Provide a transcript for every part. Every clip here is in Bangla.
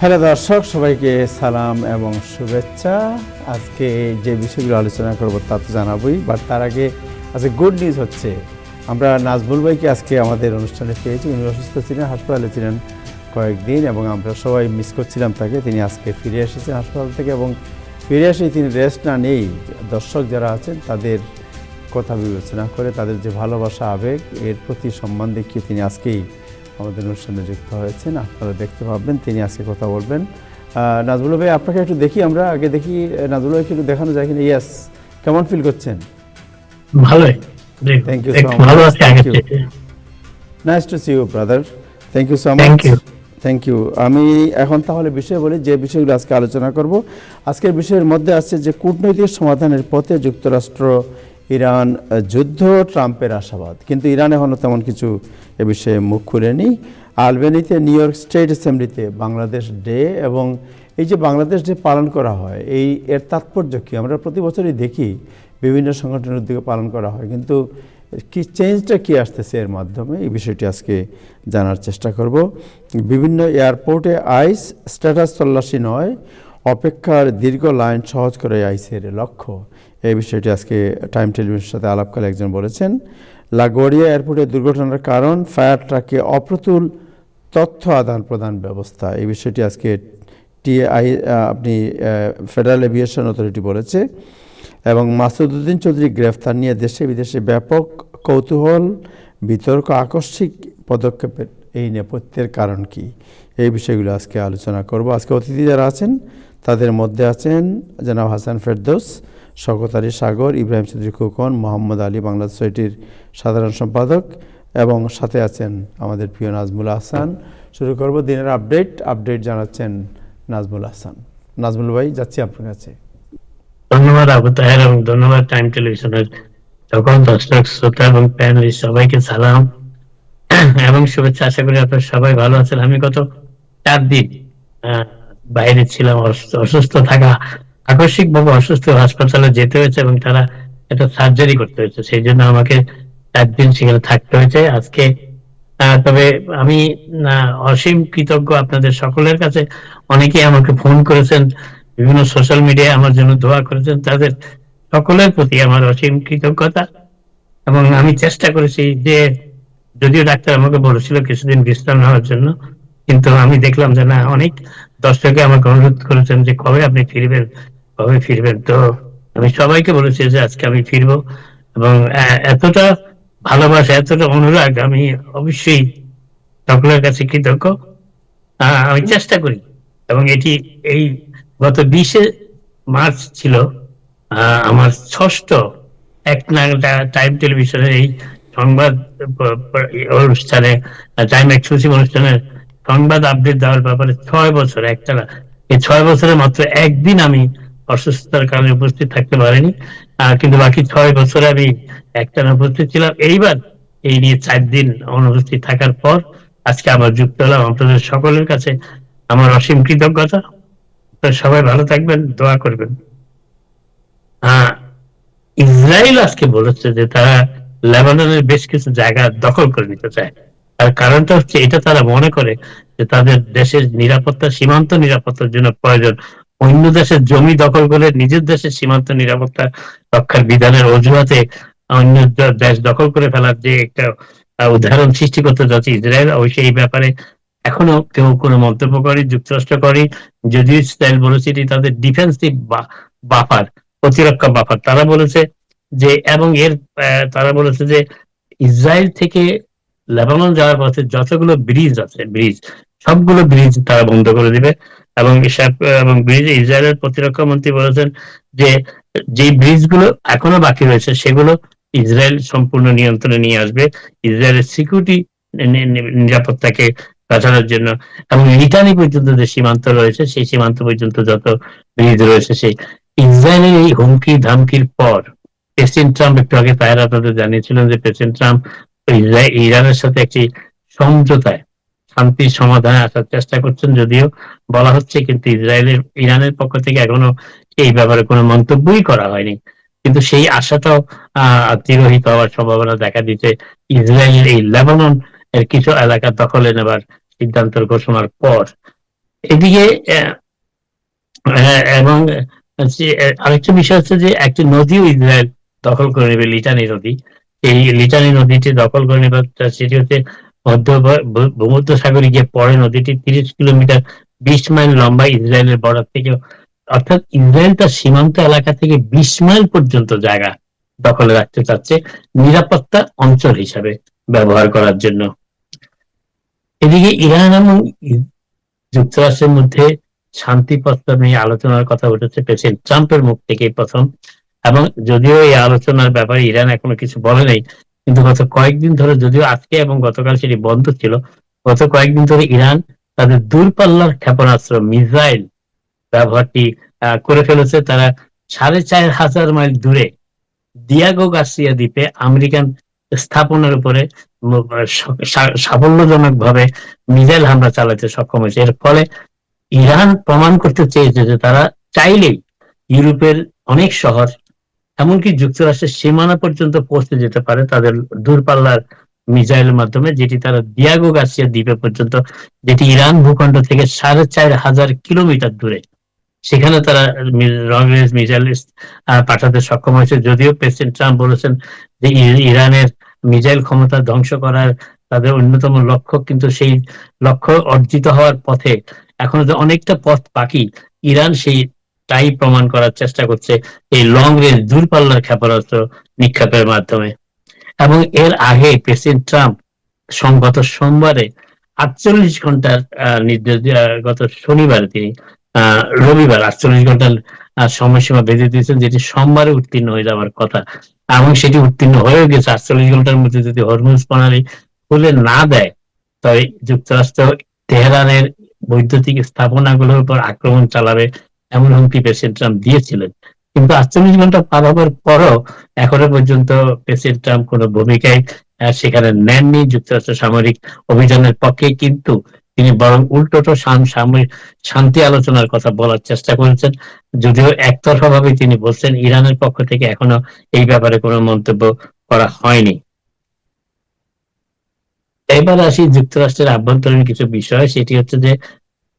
হ্যালো দর্শক, সবাইকে সালাম এবং শুভেচ্ছা। আজকে যে বিষয়গুলো আলোচনা করব তা তো জানাবোই, বাট তার আগে আজকে গুড নিউজ হচ্ছে, আমরা নাজমুল ভাইকে আজকে আমাদের অনুষ্ঠানে পেয়েছি। উনি অসুস্থ ছিলেন, হাসপাতালে ছিলেন কয়েকদিন এবং আমরা সবাই মিস করছিলাম তাকে। তিনি আজকে ফিরে এসেছেন হাসপাতাল থেকে এবং ফিরে এসেই তিনি রেস্ট না নেই দর্শক যারা আছেন তাদের কথা বিবেচনা করে তাদের যে ভালোবাসা আবেগ এর প্রতি সম্মান দেখিয়ে তিনি আজকেই আমাদের অনুষ্ঠানে যুক্ত হয়েছেন। আপনারা দেখতে পাবেন তিনি আজকে কথা বলবেন। নাজমুল ভাই, আপনাকে একটু দেখি, আমরা আগে দেখি নাজমুল ভাইকে একটু দেখানো যায় কিনা। ইয়েস, কেমন ফিল করছেন? ভালোই, thank you so much. Thank you, nice to see you brother. Thank you so much. Thank you. আমি এখন তাহলে বিষয় বলি, যে বিষয়গুলো আজকে আলোচনা করব। আজকের বিষয়ের মধ্যে আছে যে কূটনৈতিক সমাধানের পথে যুক্তরাষ্ট্র ইরান যুদ্ধ, ট্রাম্পের আশাবাদ। কিন্তু ইরান এখনও তেমন কিছু এ বিষয়ে মুখ খুলেনি। আলবেনিতে New York state assembly Bangladesh day, এবং এই যে বাংলাদেশ ডে পালন করা হয় এর তাৎপর্য কী? আমরা প্রতি বছরই দেখি বিভিন্ন সংগঠনের উদ্যোগে পালন করা হয়, কিন্তু কি চেঞ্জটা কী আসতেছে এর মাধ্যমে, এই বিষয়টি আজকে জানার চেষ্টা করব। বিভিন্ন এয়ারপোর্টে আইস স্ট্যাটাস তল্লাশি নয়, অপেক্ষার দীর্ঘ লাইন সহজ করে আইসের লক্ষ্য। এই বিষয়টি আজকে টাইম টেলিভিশনের সাথে আলাপকালে একজন বলেছেন। লাগোরিয়া এয়ারপোর্টে দুর্ঘটনার কারণ, ফায়ার ট্রাকে অপ্রতুল তথ্য আদান প্রদান ব্যবস্থা। এই বিষয়টি আজকে ফেডারেল এভিয়েশন অথরিটি বলেছে। এবং মাসুদ উদ্দিন চৌধুরী গ্রেফতার নিয়ে দেশে বিদেশে ব্যাপক কৌতূহল, বিতর্ক, আকস্মিক পদক্ষেপের এই নেপথ্যের কারণ কি, এই বিষয়গুলো আজকে আলোচনা করব। আজকে অতিথি যারা আছেন তাদের মধ্যে আছেন জনাব হাসান ফেরদৌস, শওকত আলী সাগর, ইব্রাহিম চৌধুরী খোকন, মোহাম্মদ আলী, বাংলাদেশ সোসাইটির সাধারণ সম্পাদক, এবং সাথে আছেন আমাদের প্রিয় নাজমুল আহসান। শুরু করব দিনের আপডেট জানাচ্ছেন নাজমুল আহসান। নাজমুল ভাই, যাচ্ছি আপনার কাছে। ধন্যবাদ আবু তাহের এবং ধন্যবাদ টাইম টেলিভিশনের সকল দর্শক, শ্রোতা এবং প্যানেলিস্ট সবাইকে সালাম এবং শুভেচ্ছা। আশা করি আপনারা সবাই ভালো আছেন। আমি গত 4 দিন বাইরে ছিলাম, অসুস্থ থাকা, আকস্মিকভাবে অসুস্থ, হাসপাতালে যেতে হয়েছে এবং তারা একটা সার্জারি করতে হয়েছে, সেই জন্য আমাকে 4 দিন সেখানে থাকতে হয়েছে। আজকে তবে আমি অসীম কৃতজ্ঞ আপনাদের সকলের কাছে। অনেকেই আমাকে ফোন করেছেন, বিভিন্ন সোশ্যাল মিডিয়ায় আমার জন্য দোয়া করেছেন, তাদের সকলের প্রতি আমার অসীম কৃতজ্ঞতা। এবং আমি চেষ্টা করেছি যে, যদিও ডাক্তার আমাকে বলেছিল কিছুদিন বিশ্রাম নেওয়ার জন্য, কিন্তু আমি দেখলাম যে না, অনেক দর্শকে আমাকে অনুরোধ করেছেন যে কবে আপনি ফিরবেন। তো আমি সবাইকে বলেছি যে আজকে আমি ফিরবো। এবং এতটা ভালোবাসা, এতটা অনুরাগ, আমি অবশ্যই সকলের কাছে কৃতজ্ঞ। আমি চেষ্টা করি, এবং এই গত 20 মার্চ ছিল আমার ষষ্ঠ এক টাইম টেলিভিশনের এই সংবাদ অনুষ্ঠানে, টাইম এক্সক্লুসিভ অনুষ্ঠানের সংবাদ আপডেট দেওয়ার ব্যাপারে 6 বছর একটানা। এই 6 বছরে মাত্র একদিন আমি অসুস্থতার কারণে উপস্থিত থাকতে পারিনি, কিন্তু বাকি 6 বছরে আমি একটানা উপস্থিত ছিলাম। এইবার এই নিয়ে 4 দিন অনুপস্থিত থাকার পর আজকে আবার যুক্ত হলাম। আপনাদের সকলের কাছে আমার অসীম কৃতজ্ঞতা। সবাই ভালো থাকবেন, দোয়া করবেন। ইসরায়েল আজকে বলেছে যে তারা লেবাননের বেশ কিছু জায়গা দখল করে নিতে চায়। তার কারণটা হচ্ছে, এটা তারা মনে করে যে তাদের দেশের নিরাপত্তা, সীমান্ত নিরাপত্তার জন্য প্রয়োজন। অন্য দেশের জমি দখল করে নিজের দেশের সীমান্ত নিরাপত্তা রক্ষার বিধানের অজুহাতে অন্য দেশ দখল করে ফেলার যে একটা উদাহরণ সৃষ্টি করতে যাচ্ছে ইসরায়েল, অবশ্যই এই ব্যাপারে এখনো কেউ কোনো মন্তব্য করে, যুক্তরাষ্ট্র করে। যদিও ইসরায়েল বলেছে এটি তাদের ডিফেন্সিভ বাফার, প্রতিরক্ষা বাফার। তারা বলেছে যে, এবং তারা বলেছে যে ইসরায়েল থেকে লেবানন যাওয়ার পথে যতগুলো ব্রিজ আছে, সবগুলো ব্রিজ তারা বন্ধ করে দিবে। এবং ব্রিজ, ইসরায়েলের প্রতিরক্ষা মন্ত্রী বলেছেন যে যে ব্রিজগুলো এখনো বাকি রয়েছে সেগুলো ইসরায়েল সম্পূর্ণ নিয়ন্ত্রণে নিয়ে আসবে, ইসরায়েলের সিকিউরিটি, নিরাপত্তাকে বাঁচানোর জন্য। এবং লিটানি পর্যন্ত যে সীমান্ত রয়েছে, সেই সীমান্ত পর্যন্ত যত ব্রিজ রয়েছে, সেই ইসরায়েলের এই হুমকি ধামকির পর প্রেসিডেন্ট ট্রাম্প একটু আগে তারা আপনাদের জানিয়েছিলেন যে প্রেসিডেন্ট ট্রাম্প ইরানের সাথে একটি সমঝোতায়, শান্তির সমাধানে আসার চেষ্টা করছেন, যদিও বলা হচ্ছে, কিন্তু ইরানের পক্ষ থেকে এখনো এই ব্যাপারে কোনো মন্তব্যই করা হয়নি। কিন্তু সেই আশাটাও তিরোহিত হওয়ার সম্ভাবনা দেখা দিচ্ছে ইসরায়েলের এই লেবানন এর কিছু এলাকা দখলে নেবার সিদ্ধান্তের ঘোষণার পর। এদিকে এবং আরেকটা বিষয় হচ্ছে যে একটি নদীও ইসরায়েল দখল করে নেবে, লিটানি নদী। এই লিটানি নদীটি দখল করে নেবে, সেটি হচ্ছে মধ্য ভূমধ্য সাগরে গিয়ে পড়ে। নদীটি 30 কিলোমিটার, 20 মাইল লম্বা ইসরায়েলের বর্ডার থেকে, অর্থাৎ ইসরায়েল তার সীমান্ত এলাকা থেকে 20 মাইল পর্যন্ত জায়গা দখলে রাখতে চাচ্ছে নিরাপত্তা অঞ্চল হিসাবে ব্যবহার করার জন্য। এদিকে ইরান এবং যুক্তরাষ্ট্রের মধ্যে শান্তি প্রস্তাব নিয়ে আলোচনার কথা উঠেছে প্রেসিডেন্ট ট্রাম্পের মুখ থেকেই প্রথম। এবং যদিও এই আলোচনার ব্যাপারে ইরান এখনো কিছু বলে নাই, কিন্তু গত কয়েকদিন ধরে, যদিও আজকে এবং গতকাল সেটি বন্ধ ছিল, গত কয়েকদিন ধরে ইরান তাদের দূরপাল্লার ক্ষেপণাস্ত্র মিসাইল ব্যবহারটি করে ফেলেছে। তারা 4500 মাইল দূরে দিয়াগো গার্সিয়া দ্বীপে আমেরিকান স্থাপনার উপরে সাফল্যজনক ভাবে মিসাইল হামলা চালাতে সক্ষম হয়েছে। এর ফলে ইরান প্রমাণ করতে চেয়েছে যে তারা চাইলেই ইউরোপের অনেক শহর, এমনকি যুক্তরাষ্ট্রের সীমানা পর্যন্ত পৌঁছে যেতে পারে তাদের দূরপাল্লার মিসাইলের মাধ্যমে, যেটি তারা দিয়াগো গার্সিয়া দ্বীপে পর্যন্ত, যেটি ইরান ভূখণ্ড থেকে 4500 কিলোমিটার দূরে, সেখানে তারা লং রেঞ্জ মিসাইল পাঠাতে সক্ষম হয়েছে। যদিও প্রেসিডেন্ট ট্রাম্প বলেছেন যে ইরানের মিসাইল ক্ষমতা ধ্বংস করার তাদের অন্যতম লক্ষ্য, কিন্তু সেই লক্ষ্য অর্জিত হওয়ার পথে এখনো যে অনেকটা পথ বাকি। ইরান তাই প্রমাণ করার চেষ্টা করছে এই লং রেঞ্জ দূরপাল্লার ক্ষেপণাস্ত্র নিক্ষেপের মাধ্যমে। এবং এর আগে প্রেসিডেন্ট ট্রাম্প গত সোমবারে 48 ঘন্টার নির্দেশ, গত শনিবারে তিনি রবিবার 48 ঘন্টার সময়সীমা বেঁধে দিয়েছেন, যেটি সোমবারে উত্তীর্ণ হয়ে যাওয়ার কথা। এবং সেটি উত্তীর্ণ হয়েও গেছে। 48 ঘন্টার মধ্যে যদি হরমুজ প্রণালী খুলে না দেয়, তবে যুক্তরাষ্ট্র তেহরানের বৈদ্যুতিক স্থাপনাগুলোর উপর আক্রমণ চালাবে, এমন হুমকি প্রেসিডেন্ট ট্রাম্প দিয়েছিলেন। কিন্তু 48 ঘন্টা পার হবার পরও এখনো পর্যন্ত প্রেসিডেন্ট ট্রাম্প কোনো ভূমিকায় সেখানে নেননি যুক্তরাষ্ট্রের সামরিক অভিযানের পক্ষে, কিন্তু তিনি বরং উল্টোটো শান্তি আলোচনার কথা বলার চেষ্টা করেছেন। যদিও একতরফা ভাবে তিনি বলছেন, ইরানের পক্ষ থেকে এখনো এই ব্যাপারে কোনো মন্তব্য করা হয়নি। এবার আসি যুক্তরাষ্ট্রের আভ্যন্তরীণ কিছু বিষয়। সেটি হচ্ছে যে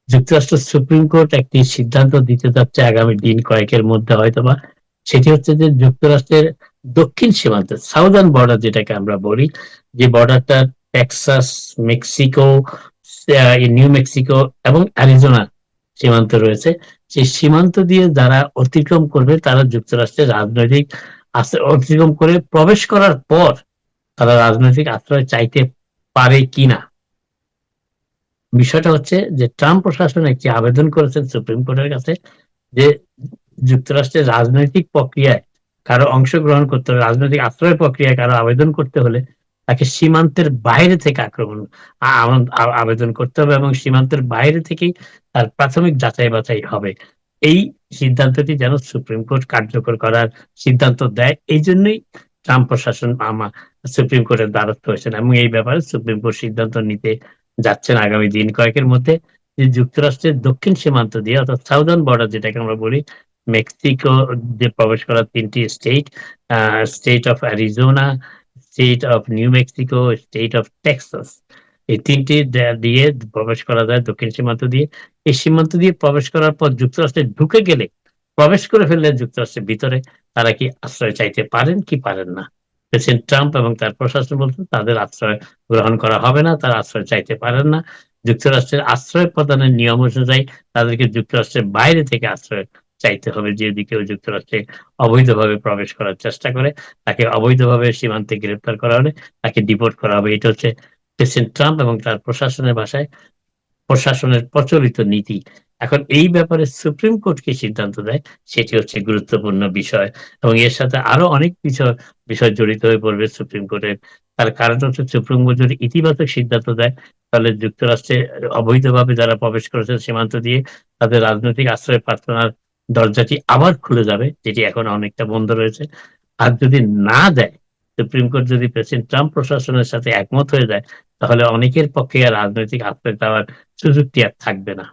যুক্তরাষ্ট্র সুপ্রিম কোর্ট একটি সিদ্ধান্ত দিতে যাচ্ছে আগামী দিন কয়েকের মধ্যে হয়তোবা। সেটি হচ্ছে যে যুক্তরাষ্ট্রের দক্ষিণ সীমান্ত, সাউদার্ন বর্ডার যেটাকে আমরা বলি, যে বর্ডারটা টেক্সাস, মেক্সিকো, নিউ মেক্সিকো এবং অ্যারিজোনা সীমান্ত রয়েছে, সেই সীমান্ত দিয়ে যারা অতিক্রম করবে তারা যুক্তরাষ্ট্রের রাজনৈতিক অতিক্রম করে প্রবেশ করার পর তারা রাজনৈতিক আশ্রয় চাইতে পারে কিনা। বিষয়টা হচ্ছে যে ট্রাম্প প্রশাসন একটি আবেদন করেছেন সুপ্রিম কোর্টের কাছে যে যুক্তরাষ্ট্রের রাজনৈতিক প্রক্রিয়ায় কারো অংশগ্রহণ করতে হলে, রাজনৈতিক আশ্রয় প্রক্রিয়ায় কারো আবেদন করতে হলে তাকে সীমান্তের বাইরে থেকে আবেদন করতে হবে, এবং সীমান্তের বাইরে থেকেই তার প্রাথমিক যাচাই বাছাই হবে। এই সিদ্ধান্তটি যেন সুপ্রিম কোর্ট কার্যকর করার সিদ্ধান্ত দেয়, এই জন্যই ট্রাম্প প্রশাসন সুপ্রিম কোর্টের দ্বারস্থ হয়েছেন, এবং এই ব্যাপারে সুপ্রিম কোর্ট সিদ্ধান্ত নিতে যাচ্ছেন আগামী দিন কয়েকের মধ্যে, যে যুক্তরাষ্ট্রের দক্ষিণ সীমান্ত দিয়ে, অর্থাৎ সাউদার্ন বর্ডার যেটাকে আমরা বলি, মেক্সিকো দিয়ে প্রবেশ করা 3টি state, state of Arizona, state of new Mexico, state of Texas, এই 3টি দিয়ে প্রবেশ করা যায় দক্ষিণ সীমান্ত দিয়ে। এই সীমান্ত দিয়ে প্রবেশ করার পর যুক্তরাষ্ট্রে ঢুকে গেলে, প্রবেশ করে ফেললে যুক্তরাষ্ট্রের ভিতরে তারা কি আশ্রয় চাইতে পারেন কি পারেন না। প্রেসিডেন্ট ট্রাম্প এবং তার প্রশাসন বলছেন তাদের আশ্রয় গ্রহণ করা হবে না, তারা আশ্রয় চাইতে পারেন না। যুক্তরাষ্ট্রের আশ্রয় প্রদানের নিয়ম অনুযায়ী তাদেরকে যুক্তরাষ্ট্রের বাইরে থেকে আশ্রয় চাইতে হবে। যদি কেউ যুক্তরাষ্ট্রে অবৈধভাবে প্রবেশ করার চেষ্টা করে, তাকে অবৈধভাবে সীমান্তে গ্রেপ্তার করা হলে তাকে ডিপোর্ট করা হবে। এটা হচ্ছে প্রেসিডেন্ট ট্রাম্প এবং তার প্রশাসনের ভাষায় প্রশাসনের প্রচলিত নীতি। এখন এই ব্যাপারে সুপ্রিম কোর্ট কি সিদ্ধান্ত দেয়, সেটি হচ্ছে গুরুত্বপূর্ণ বিষয়, এবং এর সাথে আরো অনেক বিষয় জড়িত হয়ে পড়বে সুপ্রিম কোর্টের। তার কারণ হচ্ছে সুপ্রিম কোর্ট যদি ইতিবাচক সিদ্ধান্ত দেয়, তাহলে যুক্তরাষ্ট্রে অবৈধভাবে যারা প্রবেশ করেছে সীমান্ত দিয়ে, তাদের রাজনৈতিক আশ্রয় প্রার্থনার দরজাটি আবার খুলে যাবে, যেটি এখন অনেকটা বন্ধ রয়েছে। আর যদি না দেয়, সুপ্রিম কোর্ট যদি প্রেসিডেন্ট ট্রাম্প প্রশাসনের সাথে একমত হয়ে যায়, তাহলে অনেকের পক্ষে আর রাজনৈতিক আশ্রয় দেওয়ার সুযোগটি আর থাকবে না।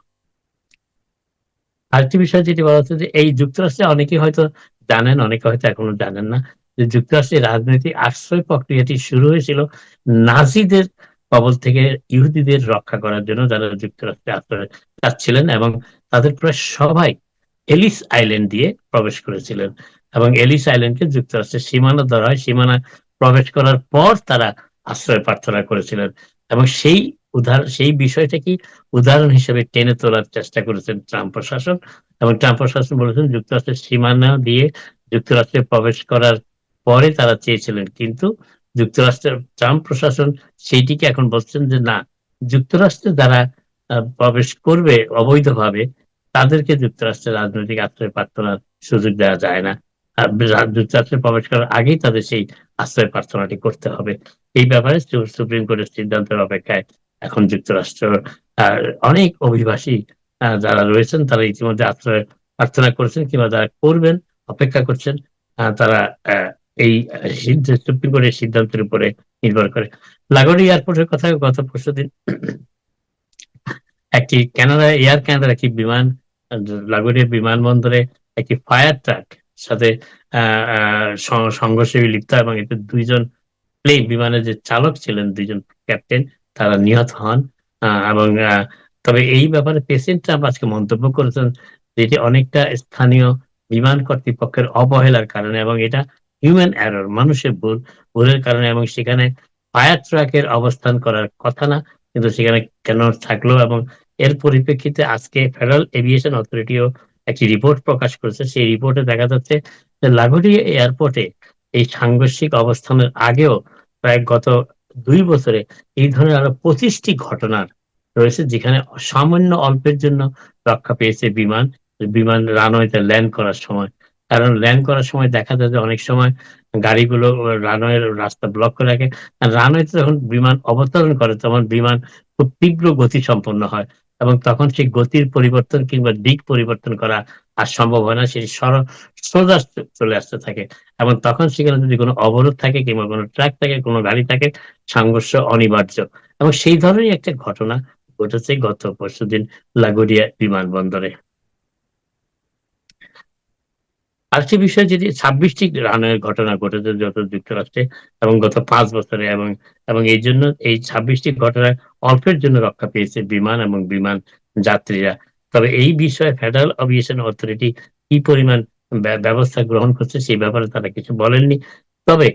আরেকটি বিষয় যেটি বলা হচ্ছে যে এই যুক্তরাষ্ট্রে অনেকে হয়তো জানেন, অনেকে হয়তো এখনো জানেন না, যে যুক্তরাষ্ট্রে রাজনৈতিক আশ্রয় প্রক্রিয়াটি শুরু হয়েছিল নাজিদের কবল থেকে ইহুদিদের রক্ষা করার জন্য, যারা যুক্তরাষ্ট্রে আশ্রয় চাচ্ছিলেন এবং তাদের প্রায় সবাই এলিস আইল্যান্ড দিয়ে প্রবেশ করেছিলেন এবং এলিস আইল্যান্ডকে যুক্তরাষ্ট্রের সীমানা ধরা হয়। সীমানা প্রবেশ করার পর তারা আশ্রয় প্রার্থনা করেছিলেন এবং সেই বিষয়টাকে উদাহরণ হিসেবে টেনে তোলার চেষ্টা করেছেন ট্রাম্প প্রশাসন এবং ট্রাম্প প্রশাসন বলেছেন যুক্তরাষ্ট্রের সীমানা দিয়ে যুক্তরাষ্ট্রে প্রবেশ করার পরে তারা চেয়েছিলেন, কিন্তু যুক্তরাষ্ট্রের ট্রাম্প প্রশাসন সেইটিকে এখন বলছেন যে না, যুক্তরাষ্ট্রে যারা প্রবেশ করবে অবৈধভাবে তাদেরকে যুক্তরাষ্ট্রের রাজনৈতিক আশ্রয় প্রার্থনার সুযোগ দেওয়া যায় না। যুক্তরাষ্ট্রে প্রবেশ করার আগেই তাদের সেই আশ্রয় প্রার্থনাটি করতে হবে। এই ব্যাপারে সুপ্রিম কোর্টের সিদ্ধান্তের অপেক্ষায় এখন যুক্তরাষ্ট্র অনেক অভিবাসী যারা রয়েছেন তারা ইতিমধ্যে আশ্রয় প্রার্থনা করেছেন কিংবা যারা করবেন অপেক্ষা করছেন। তারা এই সুপ্রিম কোর্টের সিদ্ধান্তের উপরে নির্ভর করে। লাগোরি এয়ারপোর্টের কথা গত পরশুদিন একটি এয়ার কানাডার একটি বিমান লাগোরিয়া বিমানবন্দরে একটি ফায়ার ট্রাক সাথে সংঘর্ষে লিপ্ত এবং এতে দুইজন বিমানের যে চালক ছিলেন, দুইজন ক্যাপ্টেন, তারা নিহত হন। এবং তবে এই ব্যাপারে প্রেসিডেন্ট ট্রাম্প আজকে মন্তব্য করেছেন যেটি অনেকটা স্থানীয় বিমান কর্তৃপক্ষের অবহেলার কারণে এবং এটা হিউম্যান এরর, মানুষের ভুলের কারণে, এবং সেখানে ফায়ার ট্রাকের অবস্থান করার কথা না, কিন্তু সেখানে কেন থাকলো। এবং এর পরিপ্রেক্ষিতে আজকে ফেডারেল এভিয়েশন অথরিটিও একটি রিপোর্ট প্রকাশ করেছে। সেই রিপোর্টে দেখা যাচ্ছে যে লাগোরিয়া এয়ারপোর্টে এই সাংঘর্ষিক অবস্থানের আগেও প্রায় গত 2 বছরে এই ধরনের আরো 25টি ঘটনার রয়েছে যেখানে সামান্য অল্পের জন্য রক্ষা পেয়েছে বিমান রানওয়েতে ল্যান্ড করার সময়। কারণ ল্যান্ড করার সময় দেখা যায় যে অনেক সময় গাড়িগুলো রানওয়ের রাস্তা ব্লক করে রাখে। আর রানওয়েতে যখন বিমান অবতরণ করে তখন বিমান খুব তীব্র গতি সম্পন্ন হয় এবং তখন সেই গতির পরিবর্তন কিংবা দিক পরিবর্তন করা আর সম্ভব হয় না, সেটি সোজা চলে আসতে থাকে এবং তখন সেখানে যদি কোনো অবরোধ থাকে কিংবা কোনো ট্রাক থাকে, কোনো গাড়ি থাকে, সংঘর্ষ অনিবার্য। এবং সেই ধরনের একটা ঘটনা ঘটেছে গত পরশুদিন লাগোরিয়া বিমানবন্দরে। আরেকটি বিষয়, যেটি 26টি রানের ঘটনা ঘটেছে যত যুক্তরাষ্ট্রে এবং গত 5 বছরে, এবং এবং এই জন্য এই 26টি ঘটনায় অল্পের জন্য রক্ষা পেয়েছে বিমান এবং বিমান যাত্রীরা। তবে এই বিষয়ে ফেডারেল এভিয়েশন অথরিটি কি পরিমাণ ব্যবস্থা গ্রহণ করছে সেই ব্যাপারে তারা কিছু বলেননি। তবে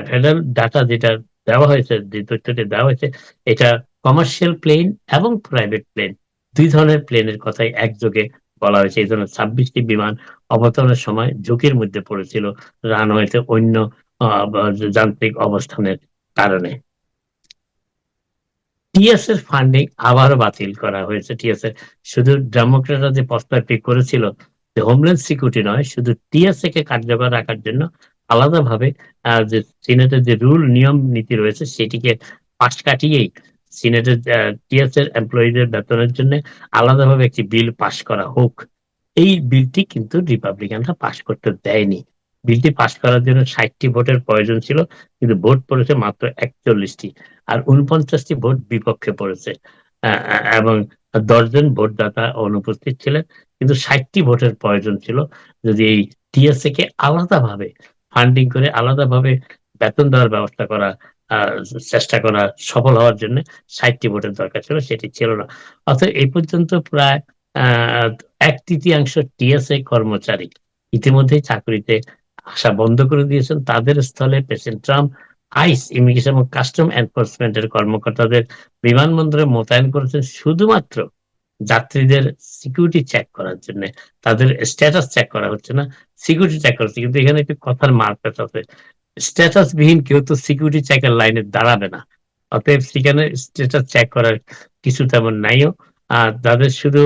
ফেডারেল ডাটা যেটা দেওয়া হয়েছে, যে তথ্যটি দেওয়া হয়েছে, এটা কমার্শিয়াল প্লেন এবং প্রাইভেট প্লেন, 2 ধরনের প্লেনের কথাই একযোগে বলা হয়েছে। এই ধরনের 26টি বিমান অবতরণের সময় ঝুঁকির মধ্যে পড়েছিল রানওয়েতে অন্য যান্ত্রিক অবস্থানের কারণে। টিএস এর ফান্ডিং আবারও বাতিল করা হয়েছে। টিএস এর শুধু ডেমোক্রেটরা যে প্রস্তাবটি করেছিল যে হোমল্যান্ড সিকিউরিটি নয়, শুধু টিএসএ কে কার্যকর রাখার জন্য আলাদাভাবে যে সিনেটের যে রুল নিয়ম নীতি রয়েছে সেটিকে পাশ কাটিয়েই সিনেটের টিএস এর এমপ্লয়ীদের বেতনের জন্য আলাদাভাবে একটি বিল পাশ করা হোক, এই বিলটি কিন্তু রিপাবলিকানরা পাশ করতে দেয়নি। বিলটি পাশ করার জন্য 60টি ভোটের প্রয়োজন ছিল, কিন্তু ভোট পড়েছে মাত্র 41টি, আর 49টি ভোট বিপক্ষে পড়েছে এবং 10 জন ভোটদাতা অনুপস্থিত ছিলেন। কিন্তু 60টি ভোটের প্রয়োজন ছিল যদি এই টিএসএ কে আলাদাভাবে ফান্ডিং করে আলাদাভাবে বেতন দেওয়ার ব্যবস্থা করা, চেষ্টা করা সফল হওয়ার জন্য 60টি ভোটের দরকার ছিল, সেটি ছিল না। অর্থাৎ এই পর্যন্ত প্রায় 1/3 টিএসএ কর্মচারী ইতিমধ্যেই চাকরিতে আসা বন্ধ করে দিয়েছেন। তাদের স্থলে প্রেসিডেন্ট ট্রাম্প আইস, ইমিগ্রেশন এবং কাস্টম এনফোর্সমেন্টের কর্মকর্তাদের বিমানবন্দরে মোতায়েন করেছেন শুধুমাত্র যাত্রীদের সিকিউরিটি চেক করার জন্য। তাদের স্ট্যাটাস চেক করা হচ্ছে না, সিকিউরিটি চেক করা হচ্ছে। কিন্তু এখানে একটি কথার মারপ্যাচ আছে, স্ট্যাটাস বিহীন কেউ তো সিকিউরিটি চেকের লাইনে দাঁড়াবে না। অতএব সেখানে স্ট্যাটাস চেক করার কিছু তেমন নাইও। যাদের শুধু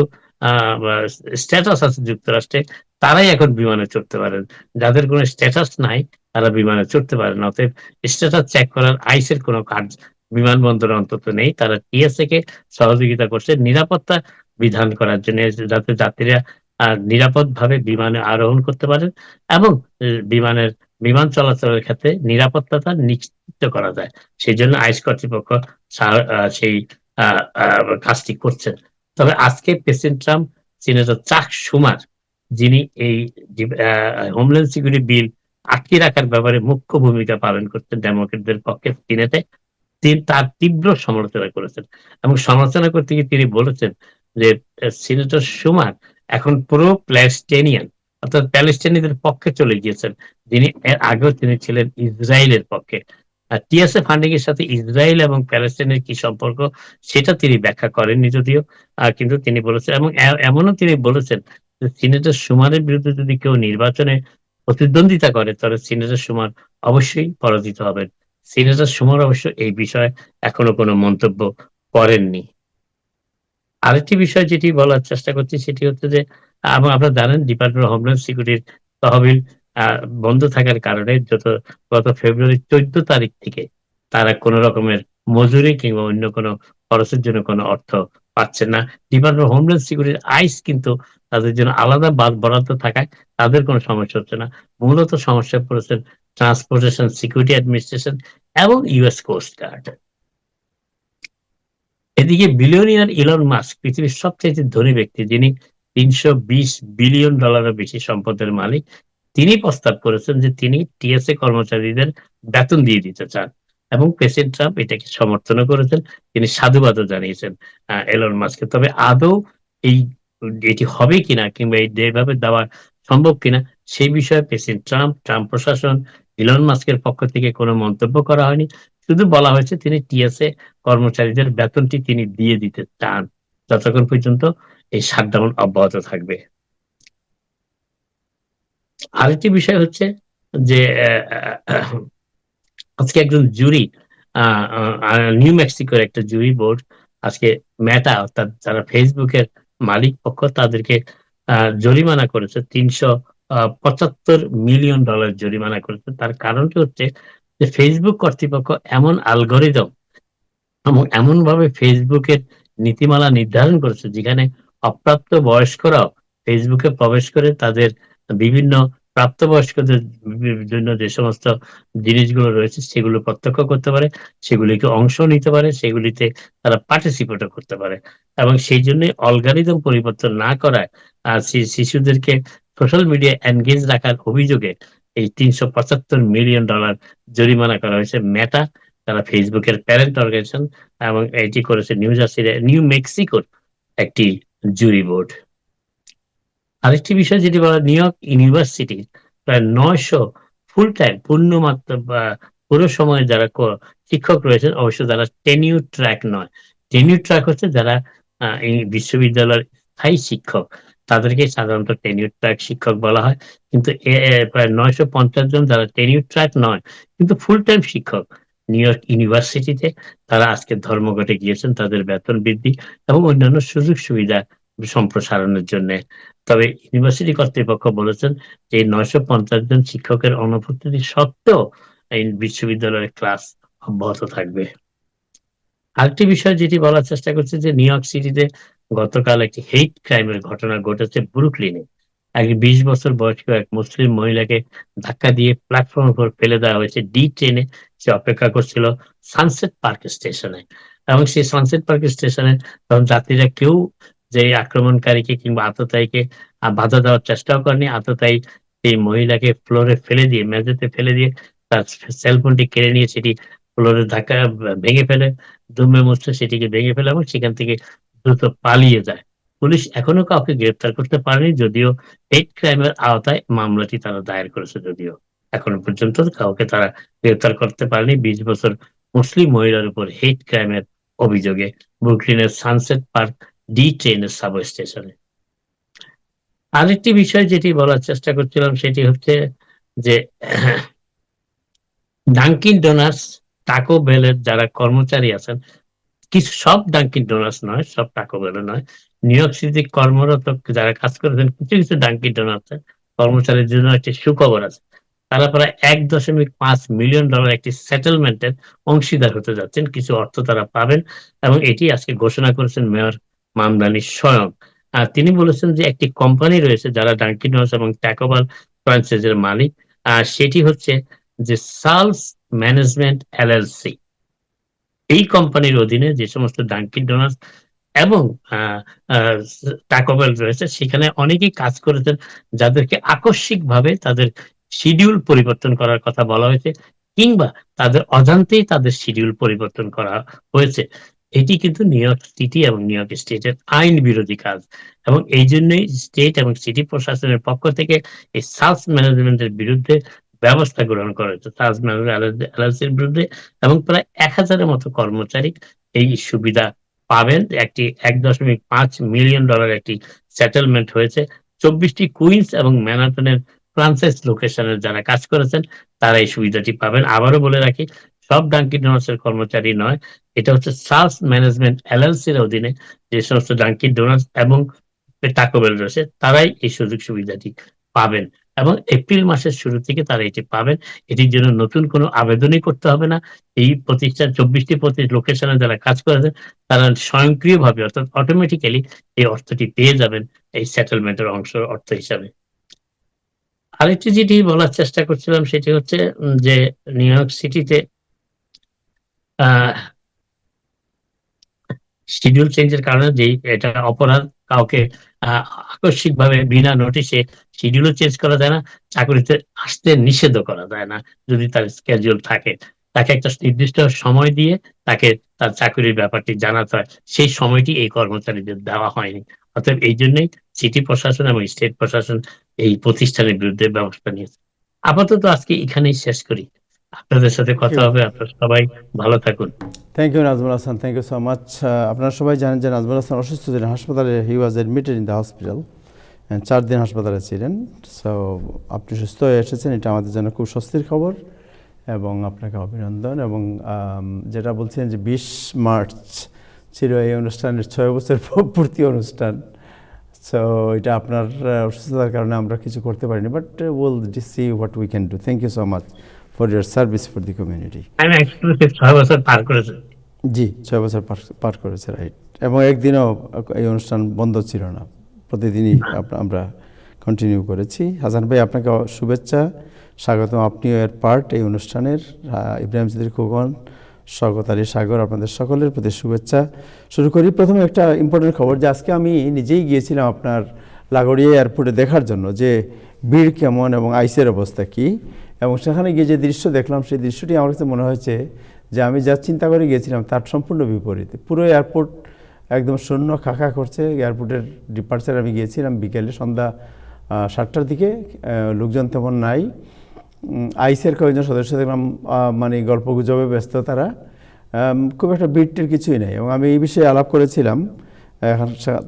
স্ট্যাটাস আছে যুক্তরাষ্ট্রে তারাই এখন বিমানে চড়তে পারেন, যাদের কোনো স্ট্যাটাস নাই তারা বিমানে চড়তে পারে না। অতএব স্ট্যাটাস চেক করার আইসের কোনো কাজ বিমানবন্দরে অন্তত নেই। তারা টিএসএ কে সহযোগিতা করছে নিরাপত্তা বিধান করার জন্য, যাতে যাত্রীরা নিরাপদভাবে বিমানে আরোহণ করতে পারেন এবং বিমান চলাচলের ক্ষেত্রে নিরাপত্তাটা নিশ্চিত করা যায়। সেই জন্য আইস কর্তৃপক্ষ সেই কাজটি করছেন। তবে আজকে প্রেসিডেন্ট ট্রাম্প সিনেটর চাক শুমার, যিনি এই হোমল্যান্ড সিকিউরিটি বিল আটকে রাখার ব্যাপারে মুখ্য ভূমিকা পালন করছেন ডেমোক্রেটদের পক্ষে সিনেটে, তিনি তার তীব্র সমালোচনা করেছেন এবং সমালোচনা করতে গিয়ে তিনি বলেছেন যে সিনেটর সুমার এখন পুরো প্যালেস্টাইনিয়ান, অর্থাৎ প্যালেস্টাইনিদের পক্ষে চলে গিয়েছেন, যিনি এর আগেও তিনি ছিলেন ইসরায়েলের পক্ষে। টিএসএ ফান্ডিং এর সাথে ইসরায়েল এবং প্যালেস্টাইনের কি সম্পর্ক সেটা তিনি ব্যাখ্যা করেননি যদিও, কিন্তু তিনি বলেছেন এবং এমনও তিনি বলেছেন যে সিনেটর সুমারের বিরুদ্ধে যদি কেউ নির্বাচনে প্রতিদ্বন্দ্বিতা করে তাহলে সিনেটর সুমার অবশ্যই পরাজিত হবেন। সিনেটর সুমার অবশ্য এই বিষয়ে এখনো কোনো মন্তব্য করেননি। আরেকটি বিষয় যেটি বলার চেষ্টা করছি সেটি হচ্ছে যে আপনারা জানেন ডিপার্টমেন্ট অফ হোমল্যান্ড সিকিউরিটির তহবিল আ বন্ধ থাকার কারণে গত ফেব্রুয়ারি ১৪ তারিখ থেকে তারা কোন রকমের মজুরি কিংবা অন্য কোন খরচের জন্য কোন অর্থ পাচ্ছেন না। ডিপার্টমেন্ট অফ হোমল্যান্ড সিকিউরিটির আইস কিন্তু তাদের জন্য আলাদা বরাদ্দ থাকায় তাদের কোন সমস্যা হচ্ছে না। মূলত সমস্যায় পড়েছেন ট্রান্সপোর্টেশন সিকিউরিটি অ্যাডমিনিস্ট্রেশন এবং ইউএস কোস্ট গার্ড। এদিকে বিলিয়নিয়ার ইলন মাস্ক পৃথিবীর সবচাইতে ধনী ব্যক্তি, যিনি $৩২০ বিলিয়ন ডলারের বেশি সম্পদের মালিক। তিনি প্রস্তাব করেছেন যে তিনি টিএসএ কর্মচারীদের বেতন দিয়ে দিতে চান এবং প্রেসিডেন্ট ট্রাম্প এটাকে সমর্থনও করেছেন। তিনি সাধুবাদও জানিয়েছেন এলন মাস্ককে। তবে আদৌ এই এটি হবে কিনা কিংবা এভাবে দেওয়া সম্ভব কিনা সেই বিষয়ে প্রেসিডেন্ট ট্রাম্প প্রশাসন, ইলন মাস্কের পক্ষ থেকে কোনো মন্তব্য করা হয়নি। শুধু বলা হয়েছে তিনি টিএসএ কর্মচারীদের বেতনটি তিনি দিয়ে দিতে চান যতক্ষণ পর্যন্ত এই শাটডাউন অব্যাহত থাকবে। আরেকটি বিষয় হচ্ছে যে আজকে একজন জুরি নিউ মেক্সিকোর একটা জুরি বোর্ড আজকে মেটা অর্থাৎ যারা ফেসবুকের মালিক পক্ষ তাদেরকে জরিমানা করেছে $৩৭৫ মিলিয়ন জরিমানা করেছে। তার কারণটি হচ্ছে যে ফেসবুক কর্তৃপক্ষ এমন অ্যালগরিদম এবং এমনভাবে ফেসবুকের নীতিমালা নির্ধারণ করেছে যেখানে অপ্রাপ্ত বয়স্করাও ফেসবুকে প্রবেশ করে তাদের বিভিন্ন প্রাপ্তবয়স্কদের জন্য যে সমস্ত জিনিসগুলো রয়েছে সেগুলো প্রত্যক্ষ করতে পারে, সেগুলিকে অংশ নিতে পারে, সেগুলিতে তারা পার্টিসিপেটও করতে পারে এবং সেই জন্যই অ্যালগরিদম পরিবর্তন না করায় শিশুদেরকে সোশ্যাল মিডিয়ায় এনগেজ রাখার অভিযোগে এই $৩৭৫ মিলিয়ন জরিমানা করা হয়েছে মেটা, তারা ফেসবুকের প্যারেন্ট অর্গানাইজেশন এবং এটি করেছে নিউ মেক্সিকোর একটি জুরি বোর্ড। আরেকটি বিষয় যেটি বলা নিউ ইয়র্ক ইউনিভার্সিটি প্রায় ৯০০ ফুল টাইম পূর্ণমাত্রা বা পুরো সময়ে যারা শিক্ষক রয়েছেন, অবশ্য যারা টেনিউর ট্র্যাক নয়। টেনিউর ট্র্যাক হচ্ছে যারা এই বিশ্ববিদ্যালয়ের স্থায়ী শিক্ষক, তাদেরকে সাধারণত টেনিউর ট্র্যাক শিক্ষক বলা হয়। কিন্তু প্রায় ৯৫০ জন যারা টেনিউর ট্র্যাক নয় কিন্তু ফুল টাইম শিক্ষক নিউ ইয়র্ক ইউনিভার্সিটিতে, তারা আজকে ধর্মঘটে গিয়েছেন তাদের বেতন বৃদ্ধি এবং অন্যান্য সুযোগ সুবিধা সম্প্রসারণের জন্যে। তবে ইউনিভার্সিটি কর্তৃপক্ষ বলেছেন যে ৯৫০ জন শিক্ষকের অনুপস্থিতি সত্ত্বেও এই বিশ্ববিদ্যালয়ের ক্লাস অব্যাহত থাকবে। আরেকটি বিষয় যেটি বলার চেষ্টা করছি যে নিউ ইয়র্ক সিটিতে গতকাল একটি হেট ক্রাইমের ঘটনা ঘটেছে ব্রুকলিনে। এক ২০ বছর বয়স্ক এক মুসলিম মহিলাকে ধাক্কা দিয়ে প্ল্যাটফর্মের উপর ফেলে দেওয়া হয়েছে ডি ট্রেনে। সে অপেক্ষা করছিল সানসেট পার্ক স্টেশনে এবং সেই সানসেট পার্ক স্টেশনে তখন যাত্রীরা কেউ যে আক্রমণকারীকে কিংবা আততায়ীকে বাধা দেওয়ার চেষ্টাও করেনি। আততায়ী এই মহিলাকে ফ্লোরে ফেলে দিয়ে মেঝেতে ফেলে দিয়ে তার সেলফোনটি কেড়ে নিয়ে সেটি ফ্লোরে ধাক্কা ভেঙে ফেলে, দুমড়ে মুচড়ে সেটিকে ভেঙে ফেলে এবং সেখান থেকে দ্রুত পালিয়ে যায়। পুলিশ এখনো কাউকে গ্রেফতার করতে পারেনি, যদিও হেট ক্রাইম এর আওতায় মামলাটি তারা দায়ের করেছে, যদিও এখনো পর্যন্ত কাউকে তারা গ্রেফতার করতে পারেনি ২০ বছর মুসলিম মহিলার উপর হেট ক্রাইম এর অভিযোগে ব্রুকলিনের সানসেট পার্ক ডি ট্রেনের সাবওয়ে স্টেশনে। আরেকটি বিষয় যেটি বলার চেষ্টা করছিলাম সেটি হচ্ছে যে ডাঙ্কিন ডোনাটস, টাকো বেলের যারা কর্মচারী আছেন, কিছু সব ডাঙ্কিন ডোনাটস নয়, সব টাকো বেলও নয়। নিউ ইয়র্ক সিটিতে কর্মরত যারা কাজ করেছেন কিছু ডাঙ্কিন ডোনাটস এর কর্মচারীর জন্য একটি সুখবর আছে। তারা প্রায় $১.৫ মিলিয়ন একটি সেটেলমেন্টের অংশীদার হতে যাচ্ছেন। কিছু অর্থ তারা পাবেন এবং এটি আজকে ঘোষণা করেছেন মেয়র মামদানি স্বয়ং। তিনি বলেছেন যে একটি কোম্পানি রয়েছে যারা ডাঙ্কিন ডোনাটস এবং ট্যাকো বেল ফ্র্যাঞ্চাইজের মালিক। সেটি হচ্ছে যে সালস ম্যানেজমেন্ট এলএলসি। এই কোম্পানির অধীনে যে সমস্ত ডাঙ্কিন ডোনাটস এবং টাকো বেল রয়েছে সেখানে অনেকেই কাজ করেছেন যাদেরকে আকস্মিকভাবে তাদের শিডিউল পরিবর্তন করার কথা বলা হয়েছে কিংবা তাদের অজান্তেই তাদের শিডিউল পরিবর্তন করা হয়েছে। এটি কিন্তু নিউ ইয়র্ক সিটি এবং নিউ ইয়র্ক স্টেটের আইন বিরোধী কাজ এবং এই জন্যই স্টেট এবং সিটি প্রশাসনের পক্ষ থেকে এই সালস ম্যানেজমেন্টের বিরুদ্ধে ব্যবস্থা গ্রহণ করা হয়েছে। সালস ম্যানেজমেন্ট এলএলসির বিরুদ্ধে এবং প্রায় ১,০০০-এর মতো কর্মচারী এই সুবিধা পাবেন। একটি $১.৫ মিলিয়ন একটি সেটেলমেন্ট হয়েছে। ২৪টি কুইন্স এবং ম্যানহাটনের ফ্রান্সাইজ লোকেশনের যারা কাজ করেছেন তারা এই সুবিধাটি পাবেন। আবারও বলে রাখি, সব ডাঙ্কিন ডোনাটসের কর্মচারী নয়। এটা হচ্ছে সালস ম্যানেজমেন্ট এলএলসির অধীনে যে সমস্ত ডাঙ্কিন ডোনাটস এবং টাকো বেল রয়েছে তারাই এই সুযোগ সুবিধাটি পাবেন এবং এপ্রিল মাসের শুরু থেকে তারা এটি পাবেন। এটির জন্য নতুন কোনো আবেদনই করতে হবে না। এই প্রতিষ্ঠান ২৪টি লোকেশনে যারা কাজ করেছেন তারা স্বয়ংক্রিয়ভাবে অর্থাৎ অটোমেটিক্যালি এই অর্থটি পেয়ে যাবেন এই সেটেলমেন্টের অর্থ হিসাবে। আরেকটি যেটি বলার চেষ্টা করছিলাম সেটি হচ্ছে যে নিউ ইয়র্ক সিটিতে আহ শিডিউল চেঞ্জের কারণে যেই এটা অপরাধ, কাউকে আকস্মিকভাবে বিনা নোটিশে শিডিউলও চেঞ্জ করা যায় না, চাকরিতে আসতে নিষেধও করা যায় না যদি তার স্কেডিউল থাকে। তাকে একটা নির্দিষ্ট সময় দিয়ে তাকে তার চাকরির ব্যাপারটি জানাতে হয়। সেই সময়টি এই কর্মচারীদের দেওয়া হয়নি। অতএব এই জন্যই সিটি প্রশাসন এবং স্টেট প্রশাসন এই প্রতিষ্ঠানের বিরুদ্ধে ব্যবস্থা নিয়েছে। আপাতত আজকে এখানেই শেষ করি। আপনাদের সাথে কথা হবে। আপনারা সবাই ভালো থাকুন। Thank you Nazmul Hasan, thank you so much. আপনারা সবাই জানেন যে নাজমুল হাসান অসুস্থ ছিলেন হাসপাতালে, he was admitted in the hospital, 4 দিন হাসপাতালে ছিলেন। সো আপনি সুস্থ হয়ে এসেছেন, এটা আমাদের জন্য খুব স্বস্তির খবর এবং আপনাকে অভিনন্দন। এবং যেটা বলছেন যে 20 মার্চ ছিল এই অনুষ্ঠানের 6 বছর পূর্তি অনুষ্ঠান। সো এটা আপনার অসুস্থতার কারণে আমরা কিছু করতে পারিনি, but will see what we can do. Thank you so much for your service for the community. আমি এক্সক্লুসিভ 6 বছর পার করেছি। জি, 6 বছর পার করেছে, রাইট। এবং একদিনও এই অনুষ্ঠান বন্ধ ছিল না, প্রতিদিনই আমরা কন্টিনিউ করেছি। হাসান ভাই, আপনাকে শুভেচ্ছা, স্বাগতম। আপনিও এর পার্ট এই অনুষ্ঠানের। ইব্রাহিম চৌধুরী খোকন, স্বগত আলী সাগর, আপনাদের সকলের প্রতি শুভেচ্ছা। শুরু করি প্রথমে একটা ইম্পর্টেন্ট খবর, যে আজকে আমি নিজেই গিয়েছিলাম আপনার লাগোড়িয়া এয়ারপোর্টে দেখার জন্য যে ভিড় কেমন এবং আইসের অবস্থা কী। এবং সেখানে গিয়ে যে দৃশ্য দেখলাম, সেই দৃশ্যটি আমার কাছে মনে হয়েছে যে আমি যা চিন্তা করে গিয়েছিলাম তার সম্পূর্ণ বিপরীতে। পুরো এয়ারপোর্ট একদম শূন্য, খাকা করছে। এয়ারপোর্টের ডিপার্চার আমি গিয়েছিলাম বিকেলে সন্ধ্যা 7টার দিকে, লোকজন তেমন নাই। আইসের কয়েকজন সদস্য দেখলাম মানে গল্প গুজবে ব্যস্ত তারা, খুব একটা ভিড়টির কিছুই নেই। এবং আমি এই বিষয়ে আলাপ করেছিলাম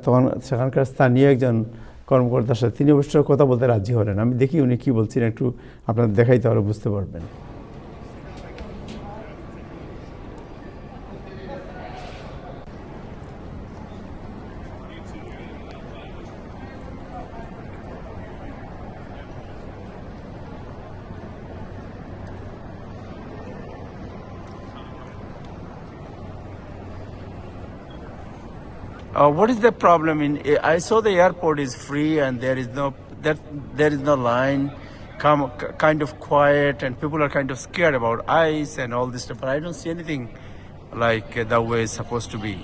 তখন সেখানকার স্থানীয় একজন কর্মকর্তার সাথে, তিনি অবশ্য কথা বলতে রাজি হলেন। আমি দেখি উনি কী বলছিলেন, একটু আপনাদের দেখাই, তাহলে বুঝতে পারবেন। What is the problem in? I saw the airport is free and there is no line, kind of quiet, and people are kind of scared about ice and all this stuff. But I don't see anything like the way it's supposed to be.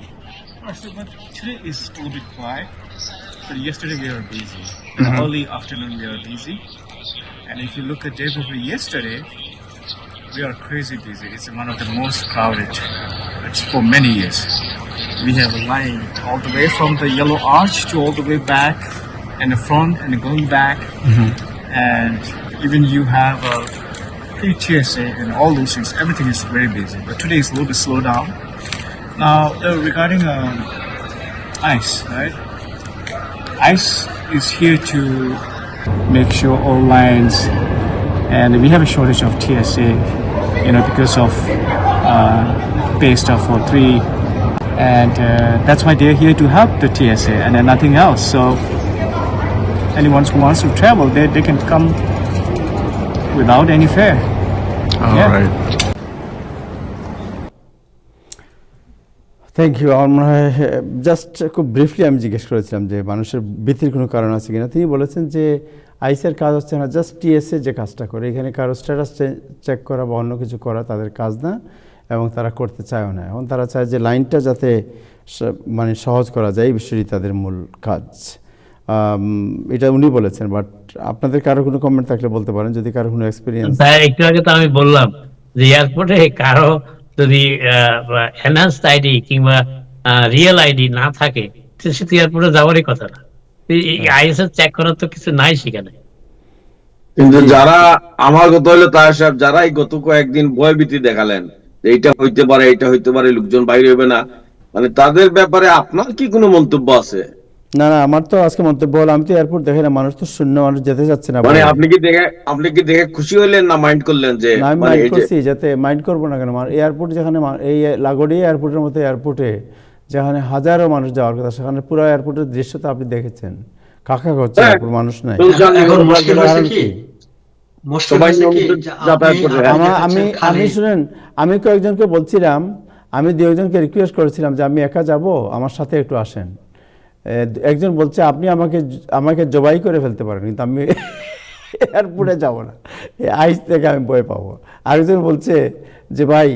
Actually, but today is a little bit quiet. But yesterday we were busy. In the early afternoon we were busy. And if you look at day before yesterday, we are crazy busy. It's one of the most crowded. It's for many years. We have a line all the way from the Yellow Arch to all the way back and the front and going back. And even you have a PTSA and all those things. Everything is very busy. But today is a little bit slow down. Now, regarding ICE, right? ICE is here to make sure all lines, and we have a shortage of TSA, because of pay stuff for 3, and that's why they're here to help the TSA and then nothing else. So anyone who wants to travel, they can come without any fare. All right. Thank you. আমার মনে হয় জাস্ট খুব ব্রিফলি আমি জিজ্ঞেস করেছিলাম যে মানুষের ভীতির কোনো কারণ আছে কিনা। তিনি বলেছেন যে আইসের কাজ হচ্ছে না জাস্ট টিএসএ যে কাজটা করে, এখানে কারো স্ট্যাটাস চেক করা বা অন্য কিছু করা তাদের কাজ না, এবং তারা করতে চায়ও না। এখন তারা চায় যে লাইনটা যাতে মানে সহজ করা যায়, এই বিষয়টি তাদের মূল কাজ। এটা উনি বলেছেন। বাট আপনাদের কারো কোনো কমেন্ট থাকলে বলতে পারেন, যদি কারো কোনো এক্সপিরিয়েন্স। একটু আগে তো আমি বললাম যে এয়ারপোর্টে কারো যদি এনহান্সড আইডি কিংবা রিয়েল আইডি না থাকে, সে তো এয়ারপোর্টে যাওয়ারই কথা না। আইএসএস চেক করার তো কিছু নাই সেখানে। কিন্তু যারা, আমার কথা হলো তাহের সাহেব, যারা এই গত কয়েকদিন ভয়ভীতি দেখালেন যে এইটা হইতে পারে, এটা হইতে পারে, লোকজন বাইরে হবে না, মানে তাদের ব্যাপারে আপনার কি কোনো মন্তব্য আছে? না না, আমার তো আজকে মন্তব্য হলো, আমি তো এয়ারপোর্ট দেখি না, মানুষ তো শূন্য, মানুষ যেতে যাচ্ছে না। মানে আপনি কি দেখে খুশি হইলেন না মাইন্ড করলেন যে না, আমি মানে মাইন্ড এই যে করছি, যাতে মাইন্ড করবো না কেন, এয়ারপোর্ট যেখানে এই লাগোড়িয়া এয়ারপোর্টের মতো এয়ারপোর্টে যেখানে হাজারো মানুষ যাওয়ার কথা, সেখানে পুরো এয়ারপোর্টের দৃশ্য তো আপনি দেখেছেন, কাকা করছে, হ্যাঁ, এয়ারপোর্ট মানুষ নাই। সুলতান এখন নিয়ম মুশকিল হয়েছে কারণ কি, কি? মুশকিল সবাই হয়েছে কি নিয়মিত যে যাতায়াত করে। আপনি আমি দেখেছেন খালি শুনেন, আমি কয়েকজনকে বলছিলাম, আমি দু একজনকে রিকোয়েস্ট করেছিলাম যে আমি একা যাব, আমার সাথে একটু আসেন। একজন বলছে আপনি আমাকে জবাই করে ফেলতে পারেন, কিন্তু আমি এয়ারপোর্টে যাব না, আইস থেকে আমি ভয় পাবো। আরেকজন বলছে যে ভাই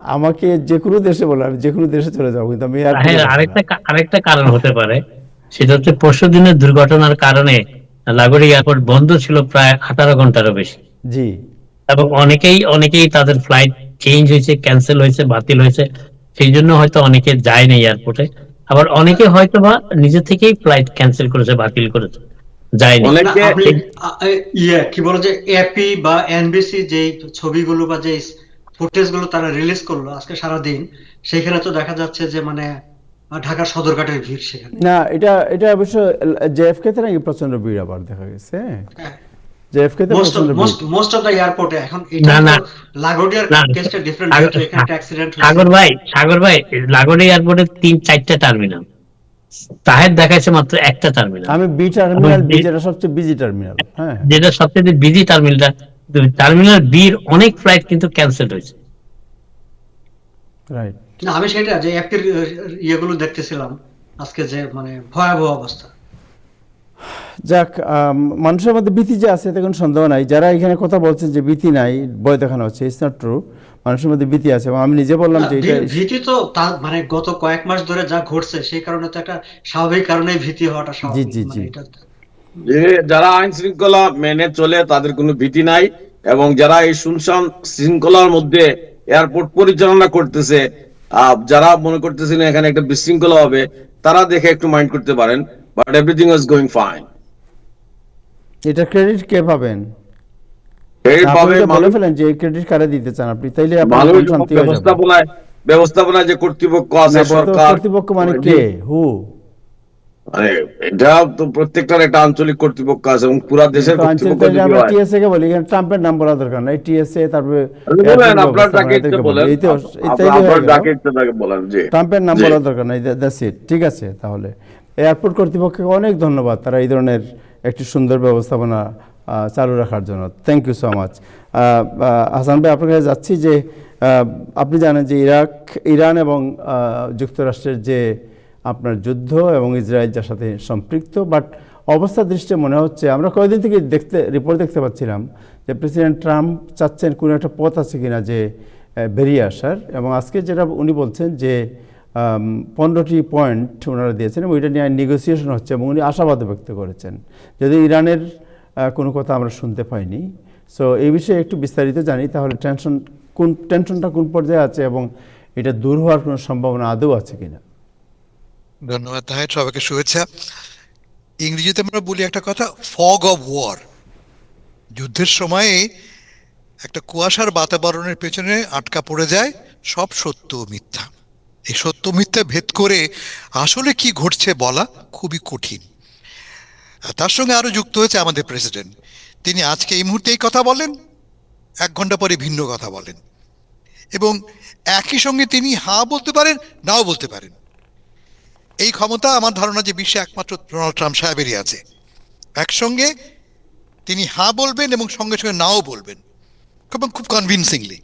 আমাকে যে কোনো দেশে বলো, আমি যে কোনো দেশে চলে যাবো, কিন্তু আমি এয়ারপোর্টে যাব না। আরেকটা কারণ হতে পারে, সেটা হচ্ছে পরশু দিনের দুর্ঘটনার কারণে লাগোড়ি এয়ারপোর্ট বন্ধ ছিল প্রায় 18 ঘন্টারও বেশি, জি, এবং অনেকেই তাদের ফ্লাইট চেঞ্জ হয়েছে, ক্যান্সেল হয়েছে, বাতিল হয়েছে, সেই জন্য হয়তো অনেকে যায় না এয়ারপোর্টে। আবার অনেকে হয়তো বা নিজে থেকেই ফ্লাইট ক্যান্সেল করেছে, বাতিল করেছে, যায়নি। না, অনেকে আপনি কি বলে যে এপি বা এনবিসি যে ছবিগুলো বা যে ফুটেজ গুলো তারা রিলিজ করলো আজকে সারাদিন, সেখানে তো দেখা যাচ্ছে যে মানে ঢাকার সদরঘাটের ভিড় সেখানে। না, এটা অবশ্য জেএফকে তে নাকি প্রচন্ড ভিড় আবার দেখা গেছে, জেএফকে তে প্রচন্ড ভিড়। মোস্ট অফ দা এয়ারপোর্টে এখন না, এটা না, তো লাগোডিয়ার না, কেসটা ডিফারেন্ট, সাগর- যেহেতু এখানে একটা অ্যাক্সিডেন্ট হয়েছে। সাগর ভাই, লাগোড়ি এয়ারপোর্টে 3-4টা টার্মিনাল, তাহের দেখাচ্ছে মাত্র একটা টার্মিনাল। আমি বি টার্মিনাল, বি যেটা সবচেয়ে বিজি টার্মিনাল, হ্যাঁ, যেটা সবচেয়ে বিজি টার্মিনাল বির অনেক ফ্লাইট কিন্তু ক্যান্সেল হয়েছে। রাইট। না, আমি সেটা যে এপির ইয়েগুলো দেখতেছিলাম আজকে, যে মানে ভয়াবহ অবস্থা। যাক, মানুষের মধ্যে ভীতি যে আছে এতে কোনো সন্দেহ নাই। যারা এখানে কথা বলছেন যে ভীতি নাই, ভয় দেখানো হচ্ছে, ইটস নট ট্রু। মানুষের মধ্যে ভীতি আছে, এবং আমি নিজে বললাম যে এটা ভীতি তো তার মানে গত কয়েক মাস ধরে যা ঘটছে সেই কারণে তো একটা স্বাভাবিক কারণে ভীতি হওয়াটা স্বাভাবিক। জি। মানে এটা যে যারা আইন শৃঙ্খলা মেনে চলে তাদের কোনো ভীতি নাই, এবং যারা এই শুনশান শৃঙ্খলার মধ্যে এয়ারপোর্ট পরিচালনা করতেছে, যারা মনে করতেছেন এখানে একটা বিশৃঙ্খলা হবে, তারা দেখে একটু মাইন্ড করতে পারেন, but everything is going fine. এটা ক্রেডিট কে পাবেন? আপনি তো বলে ফেলেন যে এই ক্রেডিট কারে দিতে চান আপনি, তাইলে আপনার মন শান্তি হয়ে যাবে। ব্যবস্থাপনায় যে কর্তৃপক্ষ আছে, না, সরকার, কর্তৃপক্ষ মানে কে? হু? মানে এটা তো প্রত্যেকটার একটা আঞ্চলিক কর্তৃপক্ষ আছে, এবং পুরা দেশের তো আঞ্চলিক কর্তৃপক্ষ যদি আমরা হয়, টিএসএ কে বলি, এখানে ট্রাম্পের নাম বলা দরকার নাই, টিএসএ, তারপরে বলেন আপনার যাকে ইচ্ছে বলেন, আপনার যাকে ইচ্ছে তাকে বলেন, যে ট্রাম্পের নাম বলা দরকার নাই, দ্যাটস ইট। ঠিক আছে, তাহলে এয়ারপোর্ট কর্তৃপক্ষকে অনেক ধন্যবাদ, তারা এই ধরনের একটি সুন্দর ব্যবস্থাপনা চালু রাখার জন্য। Thank you so much. Hasan ভাই, আপনার কাছে যাচ্ছি যে আপনি জানেন যে ইরান এবং যুক্তরাষ্ট্রের যে আপনার যুদ্ধ এবং ইসরায়েল যার সাথে সম্পৃক্ত, বাট অবস্থা দৃষ্টিতে মনে হচ্ছে, আমরা কয়েকদিন থেকে রিপোর্ট দেখতে পাচ্ছিলাম যে প্রেসিডেন্ট ট্রাম্প চাচ্ছেন কোনো একটা পথ আছে কিনা যে বেরিয়ে আসার, এবং আজকে যেটা উনি বলছেন যে 15টি পয়েন্ট ওনারা দিয়েছেন, এবং ওইটা নিয়ে নেগোসিয়েশন হচ্ছে, এবং উনি আশাবাদ ব্যক্ত করেছেন, যদি ইরানের কোনো কথা আমরা শুনতে পাইনি। সো এই বিষয়ে একটু বিস্তারিত জানি, তাহলে টেনশনটা কোন পর্যায়ে আছে, এবং এটা দূর হওয়ার কোনো সম্ভাবনা আদৌ আছে কিনা। ধন্যবাদ তাহের, সবাইকে শুভেচ্ছা। ইংরেজিতে আমরা বলি একটা কথা, ফগ অফ ওয়ার। যুদ্ধের সময়ে একটা কুয়াশার বাতাবরণের পেছনে আটকা পড়ে যায় সব সত্য ও মিথ্যা। এই সত্য মিথ্যা ভেদ করে আসলে কি ঘটছে বলা খুবই কঠিন। তার সঙ্গে আরো যুক্ত হয়েছে আমাদের প্রেসিডেন্ট, তিনি আজকে এই মুহূর্তে এই কথা বলেন, 1 ঘন্টা পরে ভিন্ন কথা বলেন, এবং একই সঙ্গে তিনি হ্যাঁ বলতে পারেন, নাও বলতে পারেন। এই ক্ষমতা আমার ধারণা যে বিশ্বে একমাত্র ডোনাল্ড ট্রাম্প সাহেবেরই আছে। একসঙ্গে তিনি হ্যাঁ বলবেন এবং সঙ্গে সঙ্গে নাও বলবেন, এবং খুব কনভিনসিংলি।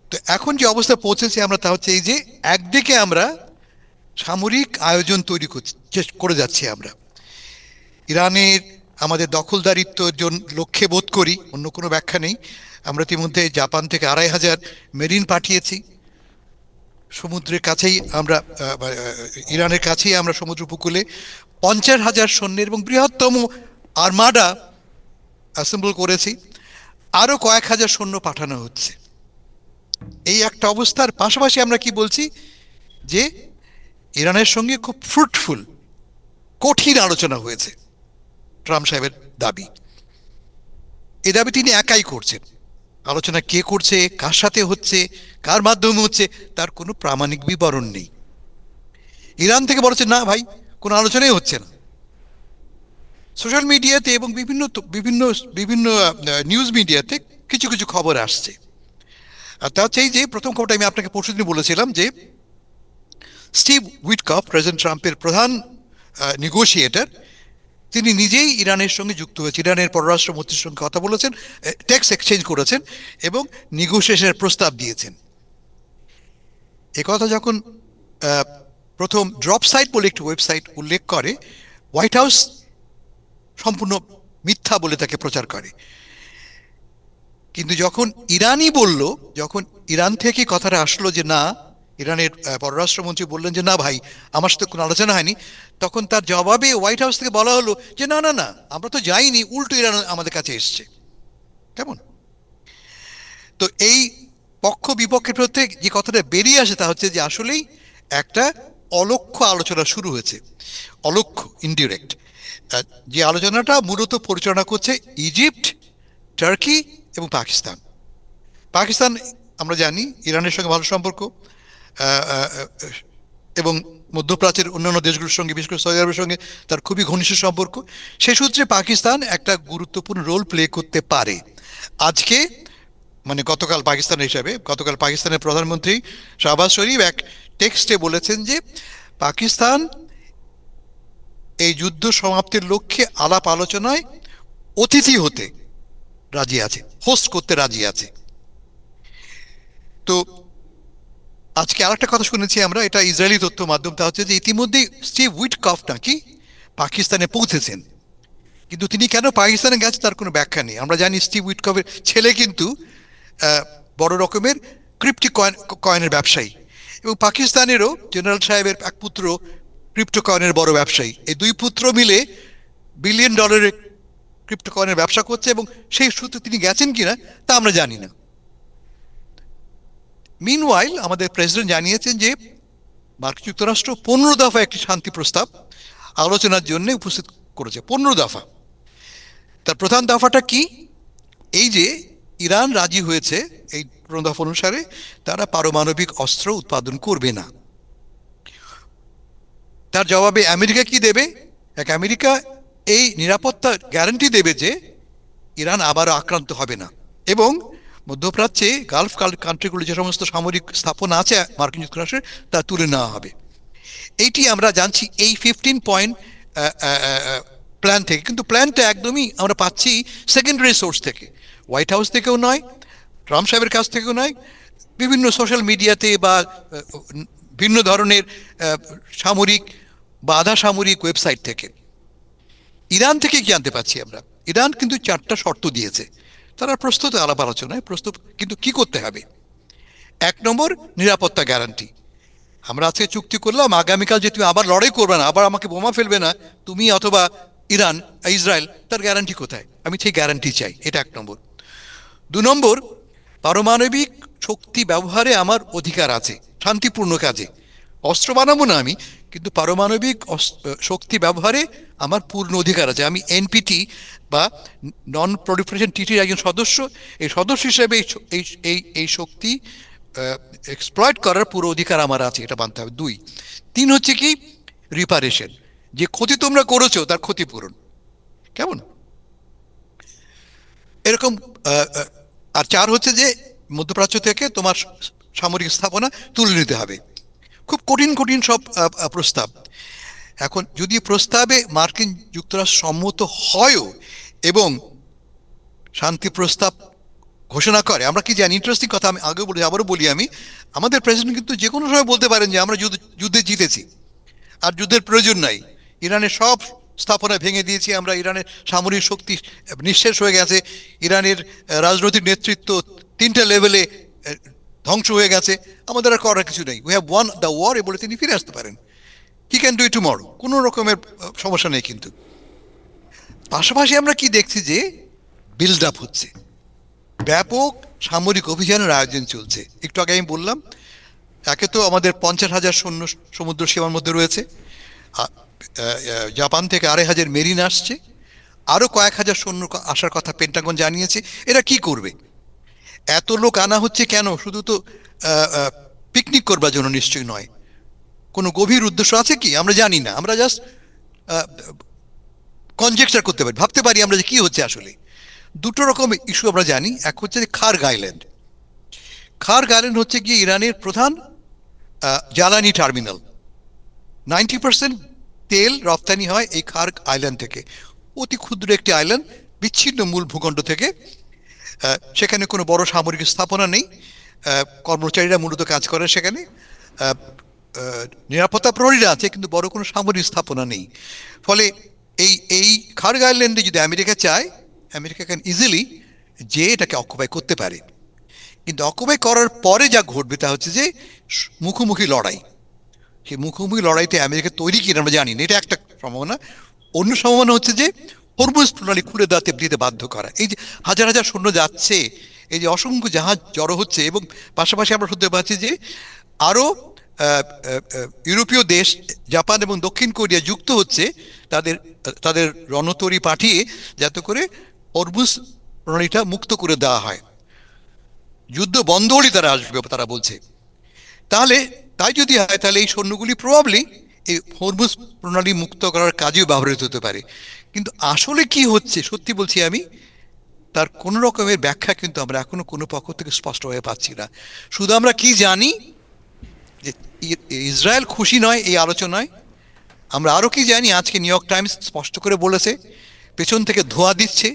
তো এখন যে অবস্থা পৌঁছেছি আমরা, তা হচ্ছে এই যে একদিকে আমরা সামরিক আয়োজন তৈরি করে যাচ্ছি, আমরা ইরানের আমাদের দখলদারিত্বের জন্য লক্ষ্যে বোধ করি, অন্য কোনো ব্যাখ্যা নেই। আমরা ইতিমধ্যে জাপান থেকে 2500 মেরিন পাঠিয়েছি সমুদ্রের কাছেই, আমরা ইরানের কাছেই আমরা সমুদ্র উপকূলে 50,000 সৈন্যের এবং বৃহত্তম আর্মাডা অ্যাসেম্বল করেছি। আরও কয়েক হাজার সৈন্য পাঠানো হচ্ছে। এই একটা অবস্থার পাশাপাশি আমরা কি বলছি যে ইরানের সঙ্গে খুব ফ্রুটফুল কঠিন আলোচনা হয়েছে, ট্রাম্প সাহেবের দাবি। এই দাবি তিনি একাই করছেন। আলোচনা কে করছে, কার সাথে হচ্ছে, কার মাধ্যমে হচ্ছে, তার কোনো প্রামাণিক বিবরণ নেই। ইরান থেকে বলছে না ভাই, কোনো আলোচনাই হচ্ছে না। সোশ্যাল মিডিয়াতে এবং বিভিন্ন বিভিন্ন বিভিন্ন নিউজ মিডিয়াতে কিছু কিছু খবর আসছে। আর তা হচ্ছে এই যে প্রথম খবরটা আমি আপনাকে পরশুদিন বলেছিলাম যে স্টিভ উইটকফ, প্রেসিডেন্ট ট্রাম্পের প্রধান নেগোশিয়েটর, তিনি নিজেই ইরানের সঙ্গে যুক্ত হয়েছে, ইরানের পররাষ্ট্রমন্ত্রীর সঙ্গে কথা বলেছেন, টেক্সট এক্সচেঞ্জ করেছেন এবং নেগোসিয়েশনের প্রস্তাব দিয়েছেন। একথা যখন প্রথম ড্রপ সাইট বলে একটি ওয়েবসাইট উল্লেখ করে, হোয়াইট হাউস সম্পূর্ণ মিথ্যা বলে তাকে প্রচার করে। কিন্তু যখন ইরানই বলল, যখন ইরান থেকে কথাটা আসলো যে না, ইরানের পররাষ্ট্রমন্ত্রী বললেন যে না ভাই, আমার সাথে কোনো আলোচনা হয়নি, তখন তার জবাবে হোয়াইট হাউস থেকে বলা হলো যে না না না, আমরা তো যাইনি, উল্টো ইরান আমাদের কাছে এসছে। কেমন? তো এই পক্ষ বিপক্ষের মধ্যে যে কথাটা বেরিয়ে আসে তা হচ্ছে যে আসলেই একটা অলক্ষ্য আলোচনা শুরু হয়েছে, অলক্ষ্য, ইনডিরেক্ট, যে আলোচনাটা মূলত পরিচালনা করছে ইজিপ্ট, টার্কি এবং পাকিস্তান। পাকিস্তান আমরা জানি ইরানের সঙ্গে ভালো সম্পর্ক, এবং মধ্যপ্রাচ্যের অন্যান্য দেশগুলোর সঙ্গে, বিশেষ করে সৌদি আরবের সঙ্গে তার খুবই ঘনিষ্ঠ সম্পর্ক। সেই সূত্রে পাকিস্তান একটা গুরুত্বপূর্ণ রোল প্লে করতে পারে। আজকে মানে গতকাল পাকিস্তানের প্রধানমন্ত্রী শাহবাজ শরীফ এক টেক্সটে বলেছেন যে পাকিস্তান এই যুদ্ধ সমাপ্তির লক্ষ্যে আলাপ আলোচনায় অতিথি হতে রাজি আছে, হোস্ট করতে রাজি আছে। তো আজকে আরেকটা কথা শুনেছি আমরা, এটা ইসরায়েলি তথ্য মাধ্যম, তা হচ্ছে যে ইতিমধ্যেই স্টিভ উইটকফ নাকি পাকিস্তানে পৌঁছেছেন। কিন্তু তিনি কেন পাকিস্তানে গেছে তার কোনো ব্যাখ্যা নেই। আমরা জানি স্টিভ উইটকফের ছেলে কিন্তু বড় রকমের ক্রিপ্টো কয়েনের ব্যবসায়ী, এবং পাকিস্তানেরও জেনারেল সাহেবের এক পুত্র ক্রিপ্টো কয়েনের বড় ব্যবসায়ী। এই দুই পুত্র মিলে বিলিয়ন ডলারের ক্রিপ্টো কয়েনের ব্যবসা করছে, এবং সেই সূত্রে তিনি গেছেন কিনা তা আমরা জানি না। মিনওয়াইল আমাদের প্রেসিডেন্ট জানিয়েছেন যে মার্কিন যুক্তরাষ্ট্র 15 দফা একটি শান্তি প্রস্তাব আলোচনার জন্য উপস্থিত করেছে। 15 দফা। তার প্রধান দফাটা কি? এই যে ইরান রাজি হয়েছে এই 15 দফা অনুসারে তারা পারমাণবিক অস্ত্র উৎপাদন করবে না। তার জবাবে আমেরিকা কি দেবে? আমেরিকা এই নিরাপত্তা গ্যারান্টি দেবে যে ইরান আবারও আক্রান্ত হবে না, এবং মধ্যপ্রাচ্যে গালফ কান্ট্রিগুলো যে সমস্ত সামরিক স্থাপনা আছে মার্কিন যুক্তরাষ্ট্রের তা তুলে নেওয়া হবে। এইটি আমরা জানছি এই 15 পয়েন্ট প্ল্যান থেকে। কিন্তু প্ল্যানটা একদমই আমরা পাচ্ছি সেকেন্ডারি সোর্স থেকে, হোয়াইট হাউস থেকেও নয়, ট্রাম্প সাহেবের কাছ থেকেও নয়, বিভিন্ন সোশ্যাল মিডিয়াতে বা ভিন্ন ধরনের সামরিক বা আধা সামরিক ওয়েবসাইট থেকে। ইরান থেকে কি জানতে পাচ্ছি আমরা? ইরান কিন্তু 4টা শর্ত দিয়েছে। তারা প্রস্তুত আলাপ আলোচনায় প্রস্তুত, কিন্তু কি করতে হবে? 1 নম্বর, নিরাপত্তা গ্যারান্টি। আমরা আজকে চুক্তি করলাম, আগামীকাল যে তুমি আবার লড়াই করবে না, আবার আমাকে বোমা ফেলবে না তুমি অথবা ইরান, ইসরায়েল, তার গ্যারান্টি কোথায়? আমি সেই গ্যারান্টি চাই। এটা 1 নম্বর। 2 নম্বর, পারমাণবিক শক্তি ব্যবহারে আমার অধিকার আছে শান্তিপূর্ণ কাজে। অস্ত্র বানাবো না আমি, কিন্তু পারমাণবিক শক্তি ব্যবহারে আমার পূর্ণ অধিকার আছে। আমি এনপিটি বা নন প্রলিফারেশন ট্রিটির একজন সদস্য। এই সদস্য হিসেবে এই শক্তি এক্সপ্লয়েট করার পুরো অধিকার আমার আছে, এটা মানতে হবে। 2, 3 হচ্ছে কি রিপারেশন, যে ক্ষতি তোমরা করেছো তার ক্ষতিপূরণ। কেমন এরকম? আর 4 হচ্ছে যে মধ্যপ্রাচ্য থেকে তোমার সামরিক স্থাপনা তুলে নিতে হবে। খুব কঠিন কঠিন সব প্রস্তাব। এখন যদি প্রস্তাবে মার্কিন যুক্তরাষ্ট্র সম্মত হয়ও এবং শান্তি প্রস্তাব ঘোষণা করে, আমরা কি জানি, ইন্টারেস্টিং কথা আমি আগেও বলি, আবারও বলি, আমি আমাদের প্রেসিডেন্ট কিন্তু যে কোনো সময় বলতে পারেন যে আমরা যুদ্ধে জিতেছি আর যুদ্ধের প্রয়োজন নাই, ইরানের সব স্থাপনা ভেঙে দিয়েছি আমরা, ইরানের সামরিক শক্তি নিঃশেষ হয়ে গেছে, ইরানের রাজনৈতিক নেতৃত্ব 3টে লেভেলে ধ্বংস হয়ে গেছে, আমাদের আর করার কিছু নেই, we have won the war, বলে তিনি ফিরে আসতে পারেন। He can do it tomorrow, কোনো রকমের সমস্যা নেই। কিন্তু পাশাপাশি আমরা কি দেখছি যে বিল্ড আপ হচ্ছে, ব্যাপক সামরিক অভিযানের আয়োজন চলছে। একটু আগে আমি বললাম, একে তো আমাদের 50,000 সৈন্য সমুদ্র সীমার মধ্যে রয়েছে, জাপান থেকে 2,500 মেরিন আসছে, আরো কয়েক হাজার সৈন্য আসার কথা পেন্টাগন জানিয়েছে। এরা কি করবে? এত লোক আনা হচ্ছে কেন? শুধু তো পিকনিক করবার জন্য নিশ্চয়ই নয়, কোনো গভীর উদ্দেশ্য আছে কি আমরা জানি না। আমরা জাস্ট কনজেকচার করতে পারি, ভাবতে পারি আমরা যে কি হচ্ছে আসলে। দুটো রকম ইস্যু আমরা জানি। এক হচ্ছে যে খার্গ আইল্যান্ড। খার্গ আইল্যান্ড হচ্ছে গিয়ে ইরানের প্রধান জ্বালানি টার্মিনাল। 90% তেল রপ্তানি হয় এই খার্গ আইল্যান্ড থেকে। অতি ক্ষুদ্র একটি আইল্যান্ড, বিচ্ছিন্ন মূল ভূখণ্ড থেকে। সেখানে কোনো বড় সামরিক স্থাপনা নেই, কর্মচারীরা মূলত কাজ করে সেখানে। নিরাপত্তা প্রহরীরা আছে, কিন্তু বড় কোনো সামরিক স্থাপনা নেই। ফলে এই খার্গ আইল্যান্ডে যদি আমেরিকা চায়, আমেরিকা ক্যান ইজিলি যে এটাকে অকুপাই করতে পারে। কিন্তু অকুপাই করার পরে যা ঘটবে তা হচ্ছে যে মুখোমুখি লড়াই। সেই মুখোমুখি লড়াইতে আমেরিকা তৈরি কিনা আমরা জানি না, এটা একটা সম্ভাবনা। অন্য সম্ভাবনা হচ্ছে যে হরমুজ প্রণালী খুলে দিতে বাধ্য করা। এই যে হাজার হাজার সৈন্য যাচ্ছে, এই যে অসংখ্য জাহাজ জড়ো হচ্ছে, এবং পাশাপাশি আমরা শুনতে পাচ্ছি যে আরও ইউরোপীয় দেশ, জাপান এবং দক্ষিণ কোরিয়া যুক্ত হচ্ছে তাদের রণতরী পাঠিয়ে, যাতে করে হরমুজ প্রণালীটা মুক্ত করে দেওয়া হয়। যুদ্ধ বন্ধ হলেই তারা আসবে, তারা বলছে। তাই যদি হয়, তাহলে এই সৈন্যগুলি প্রবাবলি এই হরমুজ প্রণালী মুক্ত করার কাজেও ব্যবহৃত হতে পারে। কিন্তু আসলে কি হচ্ছে, সত্যি বলছি আমি, তার কোনো রকমের ব্যাখ্যা কিন্তু আমরা এখনো কোনো পক্ষ থেকে স্পষ্টভাবে পাচ্ছি না। শুধু আমরা কি জানি যে ইসরায়েল খুশি নয় এই আলোচনায়। আমরা আরও কি জানি, আজকে নিউ ইয়র্ক টাইমস স্পষ্ট করে বলেছে, পেছন থেকে ধোঁয়া দিচ্ছে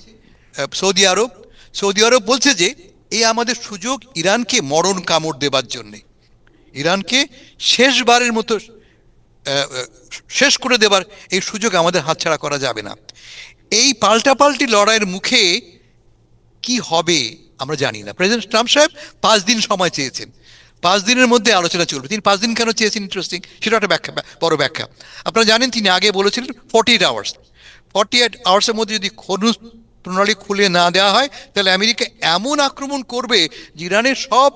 সৌদি আরব বলছে যে এই আমাদের সুযোগ ইরানকে মরণ কামড় দেবার জন্যে, ইরানকে শেষবারের মতো শেষ করে দেবার এই সুযোগ আমাদের হাতছাড়া করা যাবে না। এই পাল্টাপাল্টি লড়াইয়ের মুখে কি হবে আমরা জানি না। প্রেসিডেন্ট ট্রাম্প সাহেব 5 দিন সময় চেয়েছেন, 5 দিনের মধ্যে আলোচনা চলবে। তিনি 5 দিন কেন চেয়েছেন, ইন্টারেস্টিং, সেটা একটা বড় ব্যাখ্যা। আপনারা জানেন তিনি আগে বলেছিলেন 48 আওয়ার্স। 48 আওয়ার্সের মধ্যে যদি হরমুজ প্রণালী খুলে না দেওয়া হয়, তাহলে আমেরিকা এমন আক্রমণ করবে যে ইরানের সব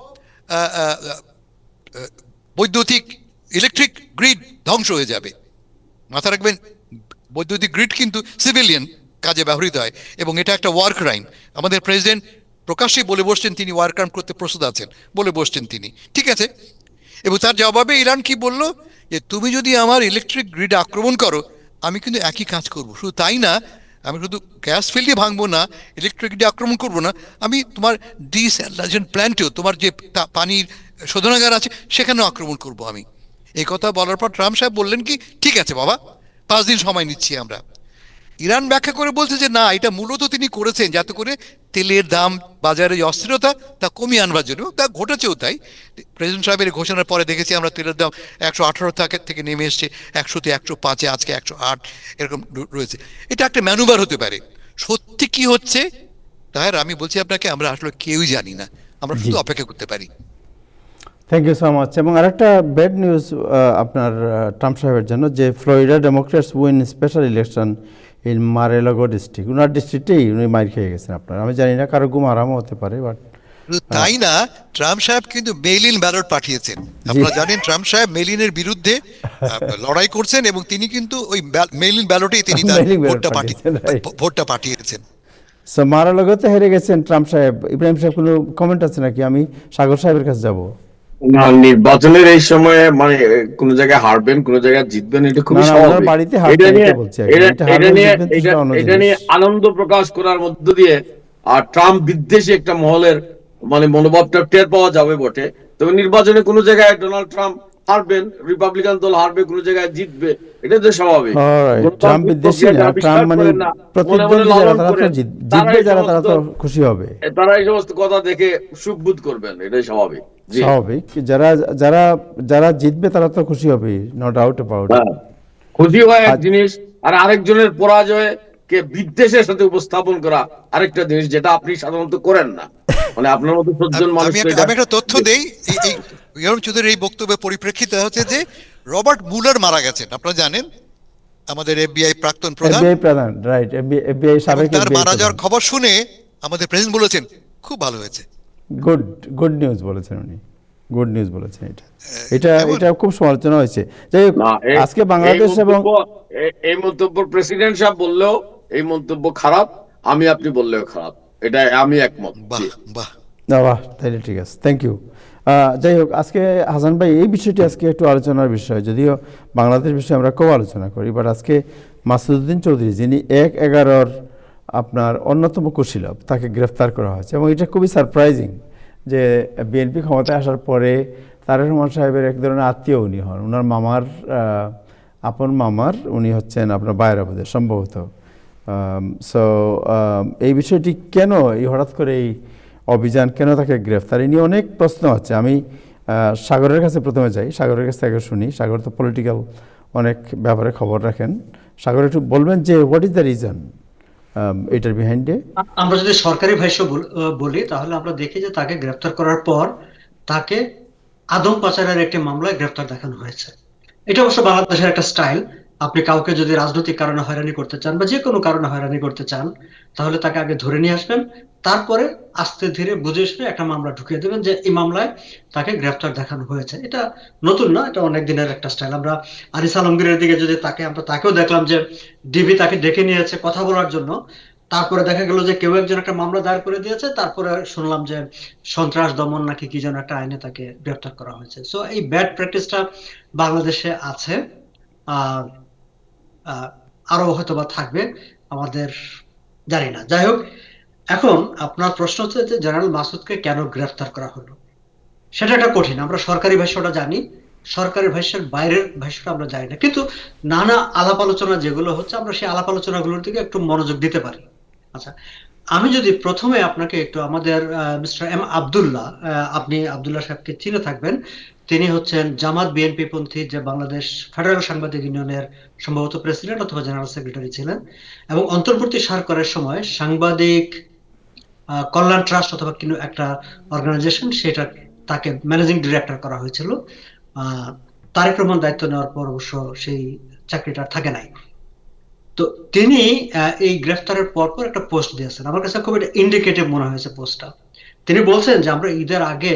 বৈদ্যুতিক ইলেকট্রিক গ্রিড ধ্বংস হয়ে যাবে। মাথা রাখবেন, বৈদ্যুতিক গ্রিড কিন্তু সিভিলিয়ান কাজে ব্যবহৃত হয়, এবং এটা একটা ওয়ার ক্রাইম। আমাদের প্রেসিডেন্ট প্রকাশ্যে বলে বসছেন তিনি ওয়ার ক্রাইম করতে প্রস্তুত আছেন, বলে বসছেন তিনি, ঠিক আছে। এবং তার জবাবে ইরান কি বলল, যে তুমি যদি আমার ইলেকট্রিক গ্রিড আক্রমণ করো, আমি কিন্তু একই কাজ করব। শুধু তাই না, আমি শুধু গ্যাস ফিল্ড দিয়ে ভাঙবো না, ইলেকট্রিক গ্রিড আক্রমণ করবো না, আমি তোমার ডিস্যালিনেশন প্ল্যান্টেও, তোমার যে পানির শোধনাগার আছে সেখানেও আক্রমণ করব আমি। এই কথা বলার পর ট্রাম্প সাহেব বললেন কি, ঠিক আছে বাবা, 5 দিন সময় নিচ্ছি আমরা। ইরান ব্যাখ্যা করে বলছে যে না, এটা মূলত তিনি করেছেন যাতে করে তেলের দাম, বাজারে যে অস্থিরতা, তা কমিয়ে আনবার জন্য। তা ঘটেছেও তাই। প্রেসিডেন্ট সাহেবের ঘোষণার পরে দেখেছি আমরা তেলের দাম 118 থেকে নেমে এসছে 100-তে, 105-এ, আজকে 108 এরকম রয়েছে। এটা একটা ম্যানুভার হতে পারে। সত্যি কি হচ্ছে তাহলে আমি বলছি আপনাকে, আমরা আসলে কেউই জানি না, আমরা শুধু অপেক্ষা করতে পারি। Thank you so much. এবং আরেকটা ব্যাড নিউজ আপনার ট্রাম্প সাহেবের জন্য, যে Florida Democrats win special election in Mar-a-Lago district. উনার ডিস্ট্রিক্টেই উনি মাইর খেয়ে গেছেন। আপনার আমি জানি না, কারো ঘুম আরামও হতে পারে, বাট তাই না, ট্রাম্প সাহেব কিন্তু মেইল ইন ব্যালট পাঠিয়েছেন। আপনারা জানেন ট্রাম্প সাহেব মেইল ইনের বিরুদ্ধে লড়াই করছেন, এবং তিনি কিন্তু ওই মেইল ইন ব্যালটেই তিনি তার ভোটটা পাঠিয়েছেন। সো মারেলাগোতে হেরে গেছেন ট্রাম্প সাহেব। ইব্রাহিম সাহেব, কোনো কমেন্ট আছে নাকি? আমি সাগর সাহেবের কাছে যাব। না, নির্বাচনের এই সময়ে মানে কোন জায়গায় হারবেন, কোন জায়গায় জিতবেন, এটা খুবই স্বাভাবিক। এটা নিয়ে আনন্দ প্রকাশ করার মধ্য দিয়ে আর ট্রাম্প বিদ্বেষী একটা মহলের মানে মনোভাবটা টের পাওয়া যাবে বটে। তবে নির্বাচনে কোন জায়গায় ডোনাল্ড ট্রাম্প হারবেন, রিপাবলিকান দল হারবে, কোন জায়গায় জিতবে, এটা তো স্বাভাবিক। ট্রাম্প বিদ্বেষী না, ট্রাম্প মানে প্রতিদ্বন্দ্বী যারা তারা তো জিতবে, যারা তারা তো খুশি হবে। তারা এই সমস্ত কথা দেখে সুখবোধ করবেন, এটাই স্বাভাবিক। স্বাভাবিক, যারা জিতবে তারা তো খুশি হবে, নো ডাউট অ্যাবাউট ইট। খুশি হয় এক জিনিস, আর আরেকজনের পরাজয় কে বিদ্বেষের সাথে উপস্থাপন করা আরেকটা জিনিস, যেটা আপনি সাধারণত করেন না। মানে আপনার মতো সজ্জন মানুষ। আমি একটা তথ্য দেই, এই ইরম চৌধুরীর এই বক্তব্যের পরিপ্রেক্ষিতে হচ্ছে যে রবার্ট মুলার মারা গেছেন, আপনারা জানেন, আমাদের এফবিআই প্রাক্তন প্রধান, রাইট, এফবিআই সাবেক। তার মারা যাওয়ার খবর শুনে আমাদের প্রেসিডেন্ট বলেছেন খুব ভালো হয়েছে, গুড গুড নিউজ বলেছেন উনি, গুড নিউজ বলেছেন। এটা এমন এটা খুব সমালোচনা হয়েছে। যাই হোক, না আজকে বাংলাদেশ এবং এই মন্তব্য প্রেসিডেন্ট সাহেব বললেও এই মন্তব্য খারাপ, আপনি বললেও খারাপ, এটা আমি একমত। জি। বাহ বাহ। না, বাহ, তাহলে ঠিক আছে, থ্যাংক ইউ। যাই হোক, আজকে হাসান ভাই এই বিষয়টি আজকে একটু আলোচনার বিষয়, যদিও বাংলাদেশ বিষয়ে আমরা খুব আলোচনা করি, বাট আজকে মাসুদউদ্দিন চৌধুরী, যিনি ১/১১ আপনার অন্যতম কুশীলব, তাকে গ্রেফতার করা হয়েছে এবং এটা খুবই সারপ্রাইজিং যে বিএনপি ক্ষমতায় আসার পরে তারেক রহমান সাহেবের এক ধরনের আত্মীয় উনি হন, ওনার মামার আপন মামার উনি হচ্ছেন আপনার বায়রাবাদের সম্ভবত। সো এই বিষয়টি কেন এই হঠাৎ করে এই অভিযান, কেন তাকে গ্রেফতার, এই নিয়ে অনেক প্রশ্ন আছে। আমি সাগরের কাছে প্রথমে যাই, সাগরের কাছ থেকে শুনি। সাগর তো পলিটিক্যাল অনেক ব্যাপারে খবর রাখেন। সাগর একটু বলবেন যে হোয়াট ইজ দ্য রিজন এটার বিহাইন্ডে? আমরা যদি সরকারি ভাষ্য বলি, তাহলে আমরা দেখি যে তাকে গ্রেফতার করার পর তাকে আদম পাচারের একটি মামলায় গ্রেফতার দেখানো হয়েছে। এটা অবশ্য বাংলাদেশের একটা স্টাইল। আপনি কাউকে যদি রাজনৈতিক কারণে হয়রানি করতে চান বা যে কোনো কারণে হয়রানি করতে চান, তাহলে তাকে আগে ধরে নিয়ে আসবেন, তারপরে আস্তে ধীরে বুঝে শুনে একটা মামলা ঢুকিয়ে দেবেন যে এই মামলায় তাকে গ্রেফতার দেখানো হয়েছে। এটা নতুন না, এটা অনেক দিনের একটা স্টাইল। আমরা আনিস আলমগীরের দিকে যদি তাকেও দেখলাম যে ডিবি তাকে ডেকে নিয়েছে কথা বলার জন্য, তারপরে দেখা গেল যে কেউ একজন একটা মামলা দায়ের করে দিয়েছে, তারপরে শুনলাম যে সন্ত্রাস দমন নাকি কি যেন একটা আইনে তাকে গ্রেফতার করা হয়েছে। সো এই ব্যাড প্র্যাকটিসটা বাংলাদেশে আছে, আর আরো হয়তোবা থাকবে, আমাদের জানি না। যাই হোক, এখন আপনার প্রশ্ন হচ্ছে যে জেনারেল মাসুদকে কেন গ্রেফতার করা হলো, সেটা একটা কঠিন। আমরা সরকারি ভাষ্যটা জানি, সরকারি ভাষ্যের বাইরের ভাষ্যটা আমরা জানি না, কিন্তু নানা আলাপ আলোচনা যেগুলো হচ্ছে, আমরা সেই আলাপ আলোচনাগুলোর দিকে একটু মনোযোগ দিতে পারি। আচ্ছা, আমি যদি প্রথমে আপনাকে একটু আমাদের মিস্টার এম আব্দুল্লাহ, আপনি আব্দুল্লাহ সাহেবকে চিনে থাকবেন, তিনি হচ্ছেন জামাত বিএনপি পন্থী, যে বাংলাদেশ ফেডারেল সাংবাদিক ইউনিয়নের সম্ভবত প্রেসিডেন্ট অথবা জেনারেল সেক্রেটারি ছিলেন, এবং অন্তর্বর্তী সরকারের সময় সাংবাদিক কল্যাণ ট্রাস্ট অথবা কিন্তু একটা অর্গানাইজেশন, সেটা তাকে ম্যানেজিং ডিরেক্টর করা হয়েছিল। তারেক রহমান দায়িত্ব নেওয়ার পর অবশ্য সেই চাকরিটা থাকে নাই। তো তিনি এই গ্রেফতারের পর একটা পোস্ট দিয়েছেন, আমার কাছে খুব ইন্ডিকেটিভ মনে হয়েছে পোস্টটা। তিনি বলছেন যে আমরা ঈদের আগে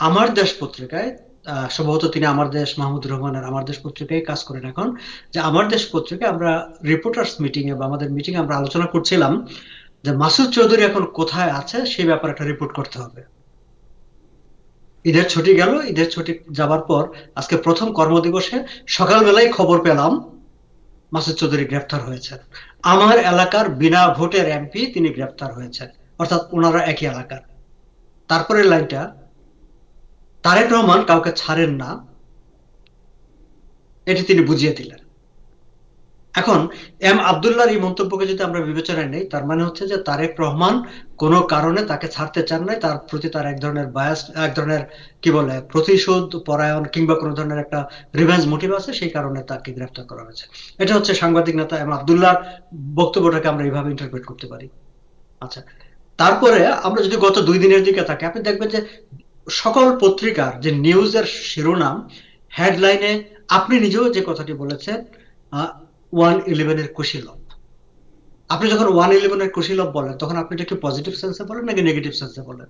আমার দেশ পত্রিকায়, সম্ভবত তিনি আমার দেশ মাহমুদুর রহমানের আমার দেশ পত্রিকায় কাজ করেন এখন, যে আমার দেশ পত্রিকায় আমরা রিপোর্টার্স মিটিং এ বা আমাদের মিটিং এ আমরা আলোচনা করছিলাম যে মাসুদ চৌধুরী এখন কোথায় আছে সেই ব্যাপারে একটা রিপোর্ট করতে হবে। ঈদের ছুটি গেল, ঈদের ছুটি যাবার পর আজকে প্রথম কর্মদিবসে সকালবেলায় খবর পেলাম মাসুদ চৌধুরী গ্রেফতার হয়েছেন। আমার এলাকার বিনা ভোটের এমপি তিনি গ্রেফতার হয়েছেন, অর্থাৎ ওনারা একই এলাকার। তারপরে লাইনটা, তারেক রহমান কাউকে ছাড়েন না, এটি তিনি বুঝিয়ে দিলেন। এখন এম আব্দুল্লাহর এই মন্তব্যকে যদি আমরা বিবেচনায় নেই, তার মানে হচ্ছে যে তারেক রহমান কোনো কারণে তাকে ছাড়তে চান নাই, তার প্রতি তার এক ধরনের বায়াস, এক ধরনের কি বলে প্রতিশোধ পরায়ণ কিংবা কোনো ধরনের একটা রিভেঞ্জ মোটিভ আছে, সেই কারণে তাকে গ্রেফতার করা হয়েছে। এটা হচ্ছে সাংবাদিক নেতা এম আব্দুল্লাহর বক্তব্যটাকে আমরা এইভাবে ইন্টারপ্রেট করতে পারি। আচ্ছা, তারপরে আমরা যদি গত 2 দিনের দিকে তাকে, আপনি দেখবেন যে সকল পত্রিকার যে নিউজের শিরোনাম হেডলাইনে আপনি নিজেও যে কথাটি বলেছেন, 111 এর কুশীলব। আপনি যখন 111 এর কুশীলব বলেন, তখন আপনি এটা কি পজিটিভ সেন্সে বলেন নাকি নেগেটিভ সেন্সে বলেন?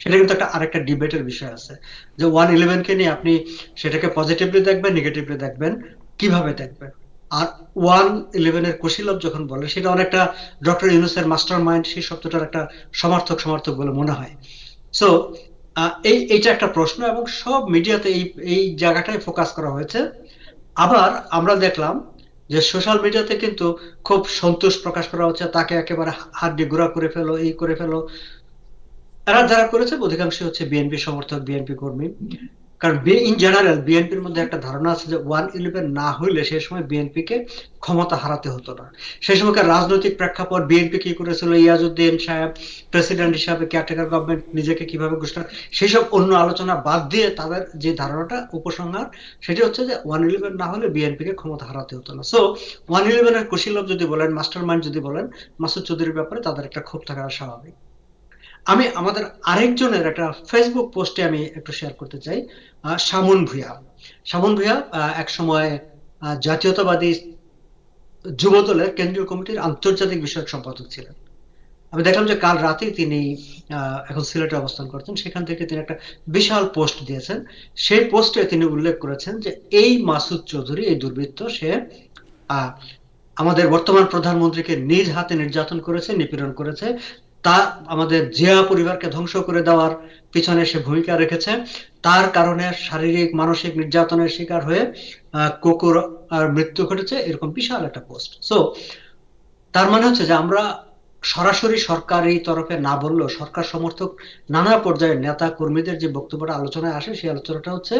সেটা কিন্তু একটা আরেকটা ডিবেটের বিষয় আছে, যে 111 কে নিয়ে আপনি সেটাকে পজিটিভলি দেখবেন, নেগেটিভলি দেখবেন, কিভাবে দেখবেন। আর 111 এর কুশীলব যখন বলে, সেটা অনেকটা ডক্টর ইউনূসের মাস্টার মাইন্ড, সেই শব্দটার একটা সমার্থক বলে মনে হয়। সো এইটা একটা প্রশ্ন, এবং সব মিডিয়াতে এই জায়গাটাই ফোকাস করা হয়েছে। আবার আমরা দেখলাম যে সোশ্যাল মিডিয়াতে কিন্তু খুব সন্তোষ প্রকাশ করা হচ্ছে, তাকে একেবারে হাড্ডি গুঁড়া করে ফেলো, এই করে ফেলো। এরা যারা করেছে অধিকাংশ হচ্ছে বিএনপি সমর্থক, বিএনপি কর্মী। কারণ ইন জেনারেল বিএনপির মধ্যে একটা ধারণা আছে যে 111 না হইলে সেই সময় বিএনপি কে ক্ষমতা হারাতে হতো না। সেই সময়কার রাজনৈতিক প্রেক্ষাপট, বিএনপি কি করেছিল, ইয়াজউদ্দিন সাহেব প্রেসিডেন্ট হিসাবে কেয়ারটেকার গভর্নমেন্ট নিজেকে কিভাবে ঘোষণা, সেই সব অন্য আলোচনা বাদ দিয়ে তাদের যে ধারণাটা উপসংহার, সেটি হচ্ছে যে 111 না হলে বিএনপি কে ক্ষমতা হারাতে হতো না। সো 111 এর কুশীলব যদি বলেন, মাস্টার মাইন্ড যদি বলেন, মাসুদ চৌধুরীর ব্যাপারে তাদের একটা ক্ষোভ থাকা স্বাভাবিক। আমি আমাদের আরেকজনের একটা ফেসবুক পোস্টে আমি একটু শেয়ার করতে চাই। শামুন ভূঁইয়া এক সময় জাতীয়তাবাদী যুবদলের কেন্দ্রীয় কমিটির আন্তর্জাতিক বিষয়ক সম্পাদক ছিলেন। আমি দেখলাম যে কাল রাতেই তিনি এখন সিলেটে অবস্থান করছেন, সেখান থেকে তিনি একটা বিশাল পোস্ট দিয়েছেন। সেই পোস্টে তিনি উল্লেখ করেছেন যে এই মাসুদ চৌধুরী, এই দুর্বৃত্ত, সে আহ, আমাদের বর্তমান প্রধানমন্ত্রীকে নিজ হাতে নির্যাতন করেছে, নিপীড়ন করেছে, তা আমাদের জিয়া পরিবারকে ধ্বংস করে দেওয়ার পিছনে সে ভূমিকা রেখেছে। তার কারণে শারীরিক মানসিক নির্যাতনের শিকার হয়ে কুকুর আর মৃত্যু ঘটেছে, এরকম বিশাল একটা পোস্ট। সো তার মানে হচ্ছে যে আমরা সরাসরি সরকারি তরফে না বললেও সরকার সমর্থক নানা পর্যায়ের নেতা কর্মীদের যে বক্তব্যটা আলোচনায় আসে, সেই আলোচনাটা হচ্ছে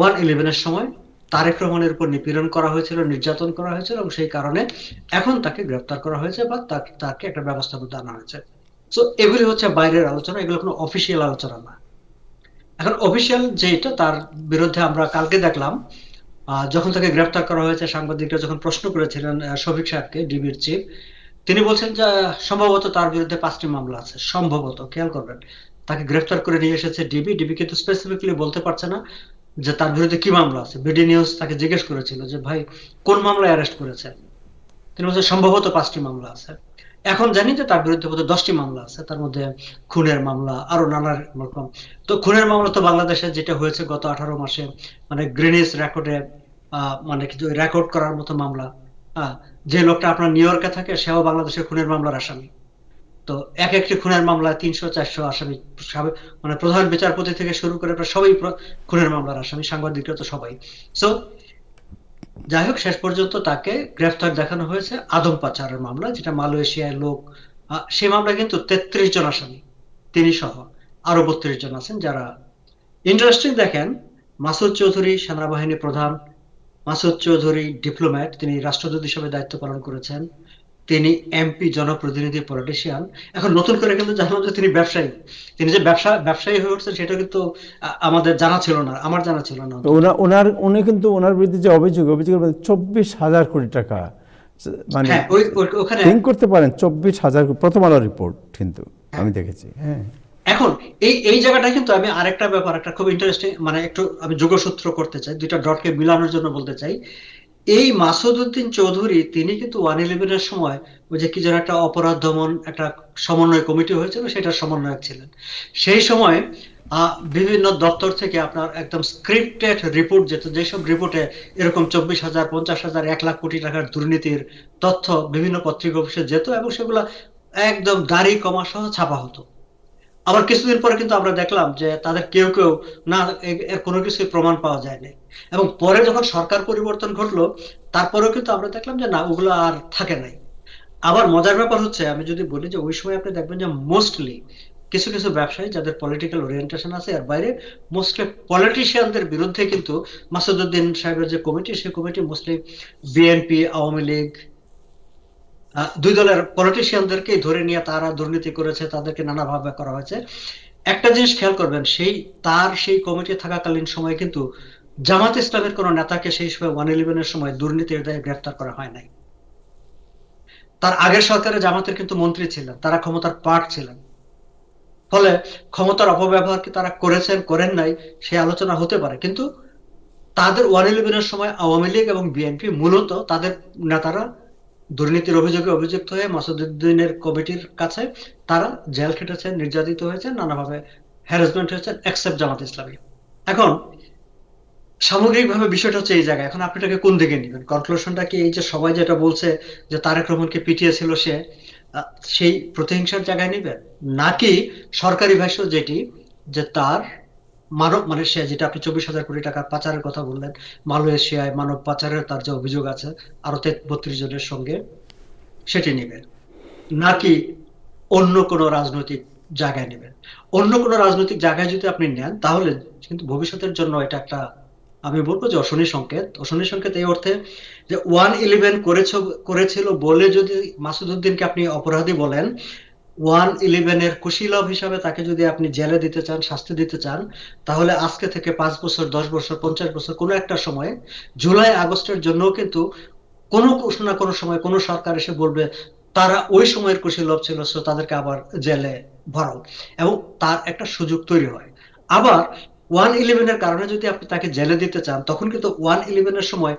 1/11-এর সময় তারেক রহমানের উপর নিপীড়ন করা হয়েছিল, নির্যাতন করা হয়েছিল, এবং সেই কারণে এখন তাকে গ্রেপ্তার করা হয়েছে বা তাকে একটা ব্যবস্থার মধ্যে আনা হয়েছে। সো এগুলি হচ্ছে বাইরের আলোচনা, এগুলো কোনো অফিসিয়াল আলোচনা না। এখন অফিসিয়াল যেটা, তার বিরুদ্ধে আমরা কালকে দেখলাম যখন তাকে গ্রেপ্তার করা হয়েছে, সাংবাদিকরা যখন প্রশ্ন করেছিলেন শফিক সাহেবকে, ডিবির চিফ, তিনি বলছেন যে সম্ভবত তার বিরুদ্ধে 5টি মামলা আছে, সম্ভবত। খেয়াল করবেন, তাকে গ্রেফতার করে নিয়ে এসেছে ডিবি, ডিবি কিন্তু স্পেসিফিকলি বলতে পারছে না যে তার বিরুদ্ধে কি মামলা আছে। বিডি নিউজ তাকে জিজ্ঞেস করেছিল যে ভাই কোন মামলায় অ্যারেস্ট করেছে, তিনি বলছেন সম্ভবত 5টি মামলা আছে। এখন জানি যে তার বিরুদ্ধে বোধহয় 10টি মামলা আছে, তার মধ্যে খুনের মামলা, আরো নানা রকম। তো খুনের মামলা তো বাংলাদেশে যেটা হয়েছে গত 18 মাসে, মানে গ্রিনিস রেকর্ডে মানে কিছু রেকর্ড করার মতো মামলা। যে লোকটা আপনার নিউ ইয়র্কে থাকে, সেও বাংলাদেশের খুনের মামলার আসামি। তো এক একটি খুনের মামলায় 300-400 আসামি, মানে প্রধান বিচারপতি থেকে শুরু করে প্রায় সবাই খুনের মামলার আসামি, সাংবাদিকরা তো সবাই। সো যাই হোক, শেষ পর্যন্ত তাকে গ্রেফতার দেখানো হয়েছে আদম পাচারের মামলা, যেটা মালয়েশিয়ায় লোক। সে মামলা কিন্তু 33 জন আসামি, তিনি সহ আরো 32 জন আছেন যারা। ইন্টারেস্টিং, দেখেন, মাসুদ চৌধুরী সেনাবাহিনী প্রধান, মাসুদ চৌধুরী ডিপ্লোম্যাট, তিনি রাষ্ট্রদূত হিসেবে দায়িত্ব পালন করেছেন, তিনি জনপ্রতিনিধি, পলিটিশিয়ান। এখন নতুন করে কিন্তু জানলাম যে তিনি ব্যবসায়ী। তিনি যে ব্যবসায়ী হয়ে উঠছেন সেটা কিন্তু আমাদের জানা ছিল না, আমার জানা ছিল না। উনি কিন্তু ওনার বিরুদ্ধে যে অভিযোগের 24,000 কোটি টাকা, মানে হ্যাঁ, ওখানে থিঙ্ক করতে পারেন, 24,000, প্রথম আলো রিপোর্ট কিন্তু আমি দেখেছি। হ্যাঁ, এখন এই জায়গাটা কিন্তু আমি আরেকটা ব্যাপার, একটা খুব ইন্টারেস্টিং, মানে একটু আমি যোগসূত্র করতে চাই, দুইটা ডটকে মিলানোর জন্য বলতে চাই। এই মাসুদ উদ্দিন চৌধুরী, তিনি কিন্তু 1/11-এর সময় ওই যে কি যেন একটা অপরাধ দমন একটা সমন্বয় কমিটি হয়েছিল, সেটার সমন্বয়ক ছিলেন। সেই সময় বিভিন্ন দপ্তর থেকে আপনার একদম স্ক্রিপ্টেড রিপোর্ট যেত, যেসব রিপোর্টে এরকম 24,000, 50,000, 1 লাখ কোটি টাকার দুর্নীতির তথ্য বিভিন্ন পত্রিকা অফিসে যেত, এবং সেগুলো একদম দাড়ি কমা সহ ছাপা হতো। আবার কিছুদিন পরে কিন্তু আমরা দেখলাম যে তাদের কেউ কেউ না, এর কোনো কিছুই প্রমাণ পাওয়া যায়নি। এবং পরে যখন সরকার পরিবর্তন ঘটলো, তারপরেও কিন্তু আমরা দেখলাম যে না, ওগুলো আর থাকে নাই। আবার মজার ব্যাপার হচ্ছে, আমি যদি বলি যে ওই সময় আপনি দেখবেন যে মোস্টলি কিছু কিছু ব্যবসায়ী যাদের পলিটিক্যাল ওরিয়েন্টেশন আছে, এর বাইরে মোস্টলি পলিটিশিয়ানদের বিরুদ্ধে কিন্তু মাসুদউদ্দিন সাহেবের যে কমিটি, সেই committee mostly BNP, Awami League, দুই দলের পলিটিশিয়ানদেরকেই ধরে নিয়ে তারা দুর্নীতি করেছে, তাদেরকে নানাভাবে করা হয়েছে। একটা জিনিস খেয়াল করবেন, সেই কমিটি থাকাকালীন সময় কিন্তু জামাত ইসলামের কোন নেতাকে সেই সময় 1/11-এর সময় দুর্নীতির দায়ে গ্রেফতার করা হয় নাই। তার আগের সরকারে জামাতের কিন্তু মন্ত্রী ছিলেন, তারা ক্ষমতার পার্ট ছিলেন। ফলে ক্ষমতার অপব্যবহার কি তারা করেছেন, করেন নাই, সে আলোচনা হতে পারে, কিন্তু তাদের 1/11-এর সময় আওয়ামী লীগ এবং বিএনপি মূলত তাদের নেতারা দুর্নীতির অভিযোগে অভিযুক্ত হয়ে মাসুদউদ্দিনের কমিটির কাছে তারা জেল খেটেছেন, নির্যাতিত হয়েছেন, নানাভাবে হ্যারাসমেন্ট হয়েছেন, এক্সেপ্ট জামাত ইসলামী। এখন সামগ্রিকভাবে বিষয়টা হচ্ছে এই জায়গায়, এখন আপনি এটাকে কোন দিকে নেবেন? কনক্লুশনটা কি এই যে সবাই যেটা বলছে যে তারেক রহমানকে পিটিয়েছিল সে, সেই প্রতিহিংসার জায়গায় নেবেন, নাকি সরকারি ভাষ্য যেটি যে তার মানব, মানে সে যেটা আপনি 24,000 কোটি টাকা পাচারের কথা বললেন, মালয়েশিয়ায় মানব পাচারের তার যে অভিযোগ আছে আরো 32 জনের সঙ্গে, সেটি নেবেন, নাকি অন্য কোনো রাজনৈতিক জায়গায় নেবেন? অন্য কোনো রাজনৈতিক জায়গায় যদি আপনি নেন, তাহলে কিন্তু ভবিষ্যতের জন্য এটা একটা, আমি বলবো যে অশনি সংকেত। অশনি সংকেত এই অর্থে যে 1/11 করেছিল বলে যদি মাসুদউদ্দিনকে আপনি অপরাধী বলেন, 1/11-এর কুশীলব হিসাবে তাকে যদি আপনি জেলে দিতে চান, শাস্তি দিতে চান, তাহলে আজকে থেকে 5 বছর, 10 বছর, 50 বছর কোনো একটা সময়ে, জুলাই আগস্টের জন্য কিন্তু কোনো না কোনো সময় কোনো সরকার এসে বলবে তারা ওই সময়ের কুশীলব ছিল, সো তাদেরকে আবার জেলে ভরাও, এবং তার একটা সুযোগ তৈরি হয়। আবার 111-এর কারণে যদি আপনি তাকে জেলে দিতে চান, তখন কিন্তু 111-এর সময়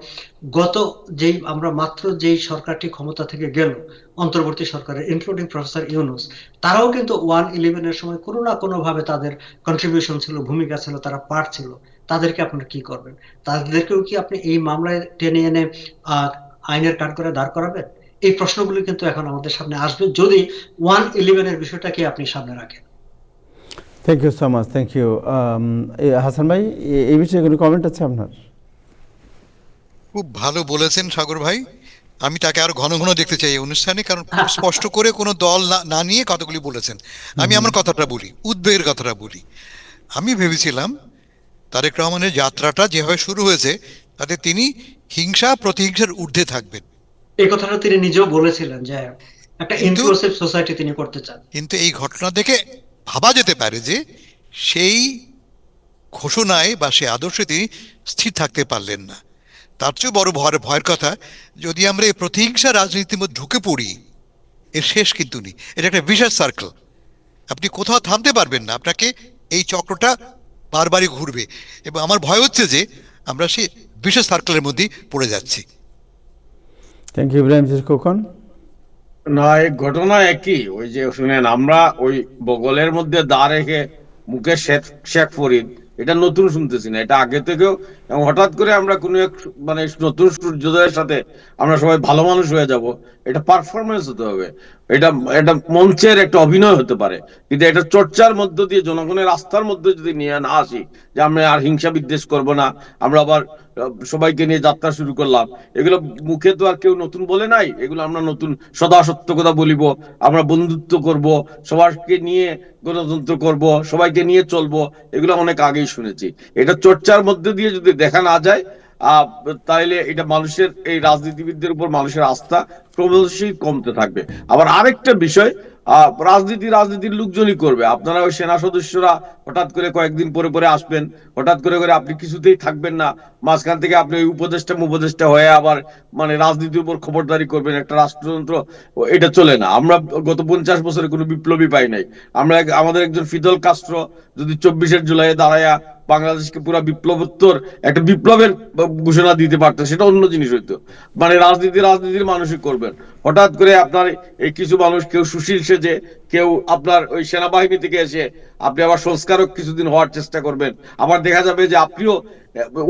গত যেই আমরা মাত্র যেই সরকারটি ক্ষমতা থেকে গেল, অন্তর্বর্তী সরকারের ইনক্লুডিং প্রফেসর ইউনূস, তারাও কিন্তু 111-এর সময় কোনো না কোনো ভাবে তাদের কন্ট্রিবিউশন ছিল, ভূমিকা ছিল, তারা পার্ট ছিল। তাদেরকে আপনারা কি করবেন? তাদেরকেও কি আপনি এই মামলায় টেনে এনে আইনের কাঠগড়ায় দাঁড় করাবেন? এই প্রশ্নগুলো কিন্তু এখন আমাদের সামনে আসবে যদি 111-এর বিষয়টাকে আপনি সামনে রাখেন। Thank you so much, thank you. Hasan ভাই, এই বিষয়ে কোনো কমেন্ট আছে আপনার? খুব ভালো বলেছেন সাগর ভাই। আমি তাকে আরো ঘন ঘন দেখতে চাই এই অনুষ্ঠানে, কারণ খুব স্পষ্ট করে কোনো দল না নিয়ে কতগুলি বলেছেন। আমি আমার কথাটা বলি, উদ্বেগের কথাটা বলি। আমি ভেবেছিলাম তারেক রহমানের যাত্রাটা যেভাবে শুরু হয়েছে তাতে তিনি হিংসা প্রতিহিংসার ঊর্ধ্বে থাকবেন। এই কথাটা তিনি নিজেও বলেছিলেন যে একটা কিন্তু ইনক্লুসিভ সোসাইটি তিনি করতে চান। কিন্তু এই ঘটনা দেখে ভাবা যেতে পারে যে সেই ঘোষণায় বা সেই আদর্শে তিনি স্থির থাকতে পারলেন না। তার চেয়েও বড় ভয়ের কথা, যদি আমরা এই প্রতিহিংসা রাজনীতির মধ্যে ঢুকে পড়ি, এর শেষ কিন্তু নেই। এটা একটা বিশাল সার্কেল, আপনি কোথাও থামতে পারবেন না, আপনাকে এই চক্রটা বারবারই ঘুরবে। এবং আমার ভয় হচ্ছে যে আমরা সেই বিশেষ সার্কেলের মধ্যেই পড়ে যাচ্ছি। Thank you Ibrahim Khokon. না, এই ঘটনা একই। ওই যে শুনেন, আমরা ওই বগলের মধ্যে দা রেখে মুখে শেখ ফরিদ, এটা নতুন শুনতেছি না, এটা আগে থেকেও। এবং হঠাৎ করে আমরা কোনো এক মানে নতুন সূর্যোদয়ের সাথে আমরা সবাই ভালো মানুষ হয়ে যাব, এটা পারফরমেন্স হতে হবে, এটা এটা মঞ্চের একটা অভিনয় হতে পারে। কিন্তু এটা চর্চার মধ্য দিয়ে জনগণের আস্থার মধ্যে যদি নিয়ে না আসি যে আমরা আর হিংসা বিদ্বেষ করব না, আমরা আবার সবাইকে নিয়ে যাত্রা শুরু করলাম, এগুলো মুখে তো আর কেউ নতুন বলে নাই, এগুলো আমরা নতুন সদা সত্য কথা বলিব, আমরা বন্ধুত্ব করব, সবাইকে নিয়ে গণতন্ত্র করব, সবাইকে নিয়ে চলবো, এগুলো অনেক আগেই শুনেছি। এটা চর্চার মধ্যে দিয়ে যদি দেখা না যায়, তাইলে এটা মানুষের, এই রাজনীতিবিদদের উপর মানুষের আস্থা ক্রমশই কমতে থাকবে। আবার আরেকটা বিষয়, রাজনীতির লোকজনই করবে। আপনারা ওই সেনা সদস্যরা হঠাৎ করে কয়েকদিন পরে পরে আসবেন, হঠাৎ করে করে আপনি কিছুতেই থাকবেন না, মাঝখান থেকে আপনি ওই উপদেষ্টা হয়ে আবার মানে রাজনীতির উপর খবরদারি করবেন, একটা রাষ্ট্রযন্ত্র, এটা চলে না। আমরা গত 50 বছরে কোনো বিপ্লবী পাই নাই। আমরা আমাদের একজন ফিদেল কাস্ট্রো যদি 24 জুলাই দাঁড়ায়া বাংলাদেশকে পুরো বিপ্লবোত্তর একটা বিপ্লবের ঘোষণা দিতে পারতো, সেটা অন্য জিনিস হইতো। মানে রাজনীতির মানুষই করবেন। হঠাৎ করে আপনার এই কিছু মানুষ, কেউ সুশীল সেজে, কেউ আপনার ওই সেনাবাহিনী থেকে এসে আপনি আবার সংস্কারক কিছুদিন হওয়ার চেষ্টা করবেন, আবার দেখা যাবে যে আপনিও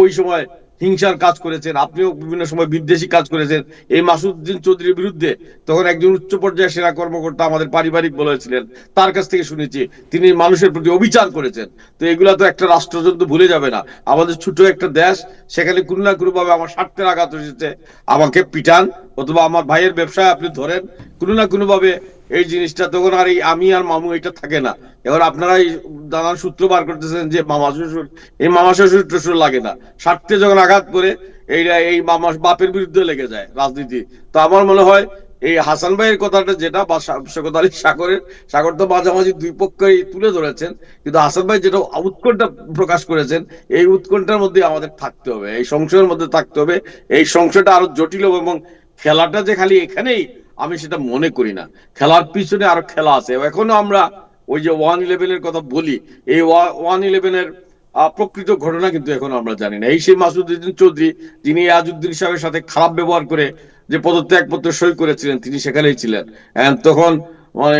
ওই সময় হিংসার কাজ করেছেন, আপনিও বিভিন্ন সময় বিদ্বেষী কাজ করেছেন এই মাসুদ্দিন চৌধুরীর বিরুদ্ধে। তখন একজন উচ্চ পর্যায়ের সেনা কর্মকর্তা আমাদের পারিবারিক বলেছিলেন, তার কাছ থেকে শুনেছি তিনি মানুষের প্রতি অবিচার করেছেন। তো এগুলা তো একটা রাষ্ট্রযন্ত্র ভুলে যাবে না। আমাদের ছোট একটা দেশ, সেখানে কোনো না কোনো ভাবে আমার স্বার্থের আঘাত এসেছে, আমাকে পিটান অথবা আমার ভাইয়ের ব্যবসায় আপনি ধরেন, কোনো না কোনো ভাবে এই জিনিসটা তখন আর এই আমি আর মামু এটা থাকে না। এবার আপনারা এই নানান সূত্র বার করতেছেন যে মামা শ্বশুর, এই মামা শ্বশুর টশুর লাগে না, স্বার্থে যখন আঘাত করে এইটা এই মামা বাপের বিরুদ্ধে লেগে যায় রাজনীতি। তো আমার মনে হয় এই হাসান ভাইয়ের কথাটা যেটা, বা শওকত আলী সাগর তো মাঝামাঝি দুই পক্ষই তুলে ধরেছেন, কিন্তু হাসান ভাই যেটা উৎকণ্ঠা প্রকাশ করেছেন, এই উৎকণ্ঠার মধ্যে আমাদের থাকতে হবে, এই সংশয়ের মধ্যে থাকতে হবে। এই সংশয়টা আরো জটিল হবে, এবং খেলাটা যে খালি এখানেই আমি সেটা মনে করি না, খেলার পিছনে আরো খেলা আছে। এখনো আমরা ওই যে 111-এর কথা বলি, এই 111-এর প্রকৃত ঘটনা কিন্তু এখন আমরা জানি না। এই সেই মাসুদউদ্দিন চৌধুরী, যিনি আজউদ্দিন সাহেবের সাথে খারাপ ব্যবহার করে যে পদত্যাগপত্র সই করেছিলেন, তিনি সেখানেই ছিলেন। তখন মানে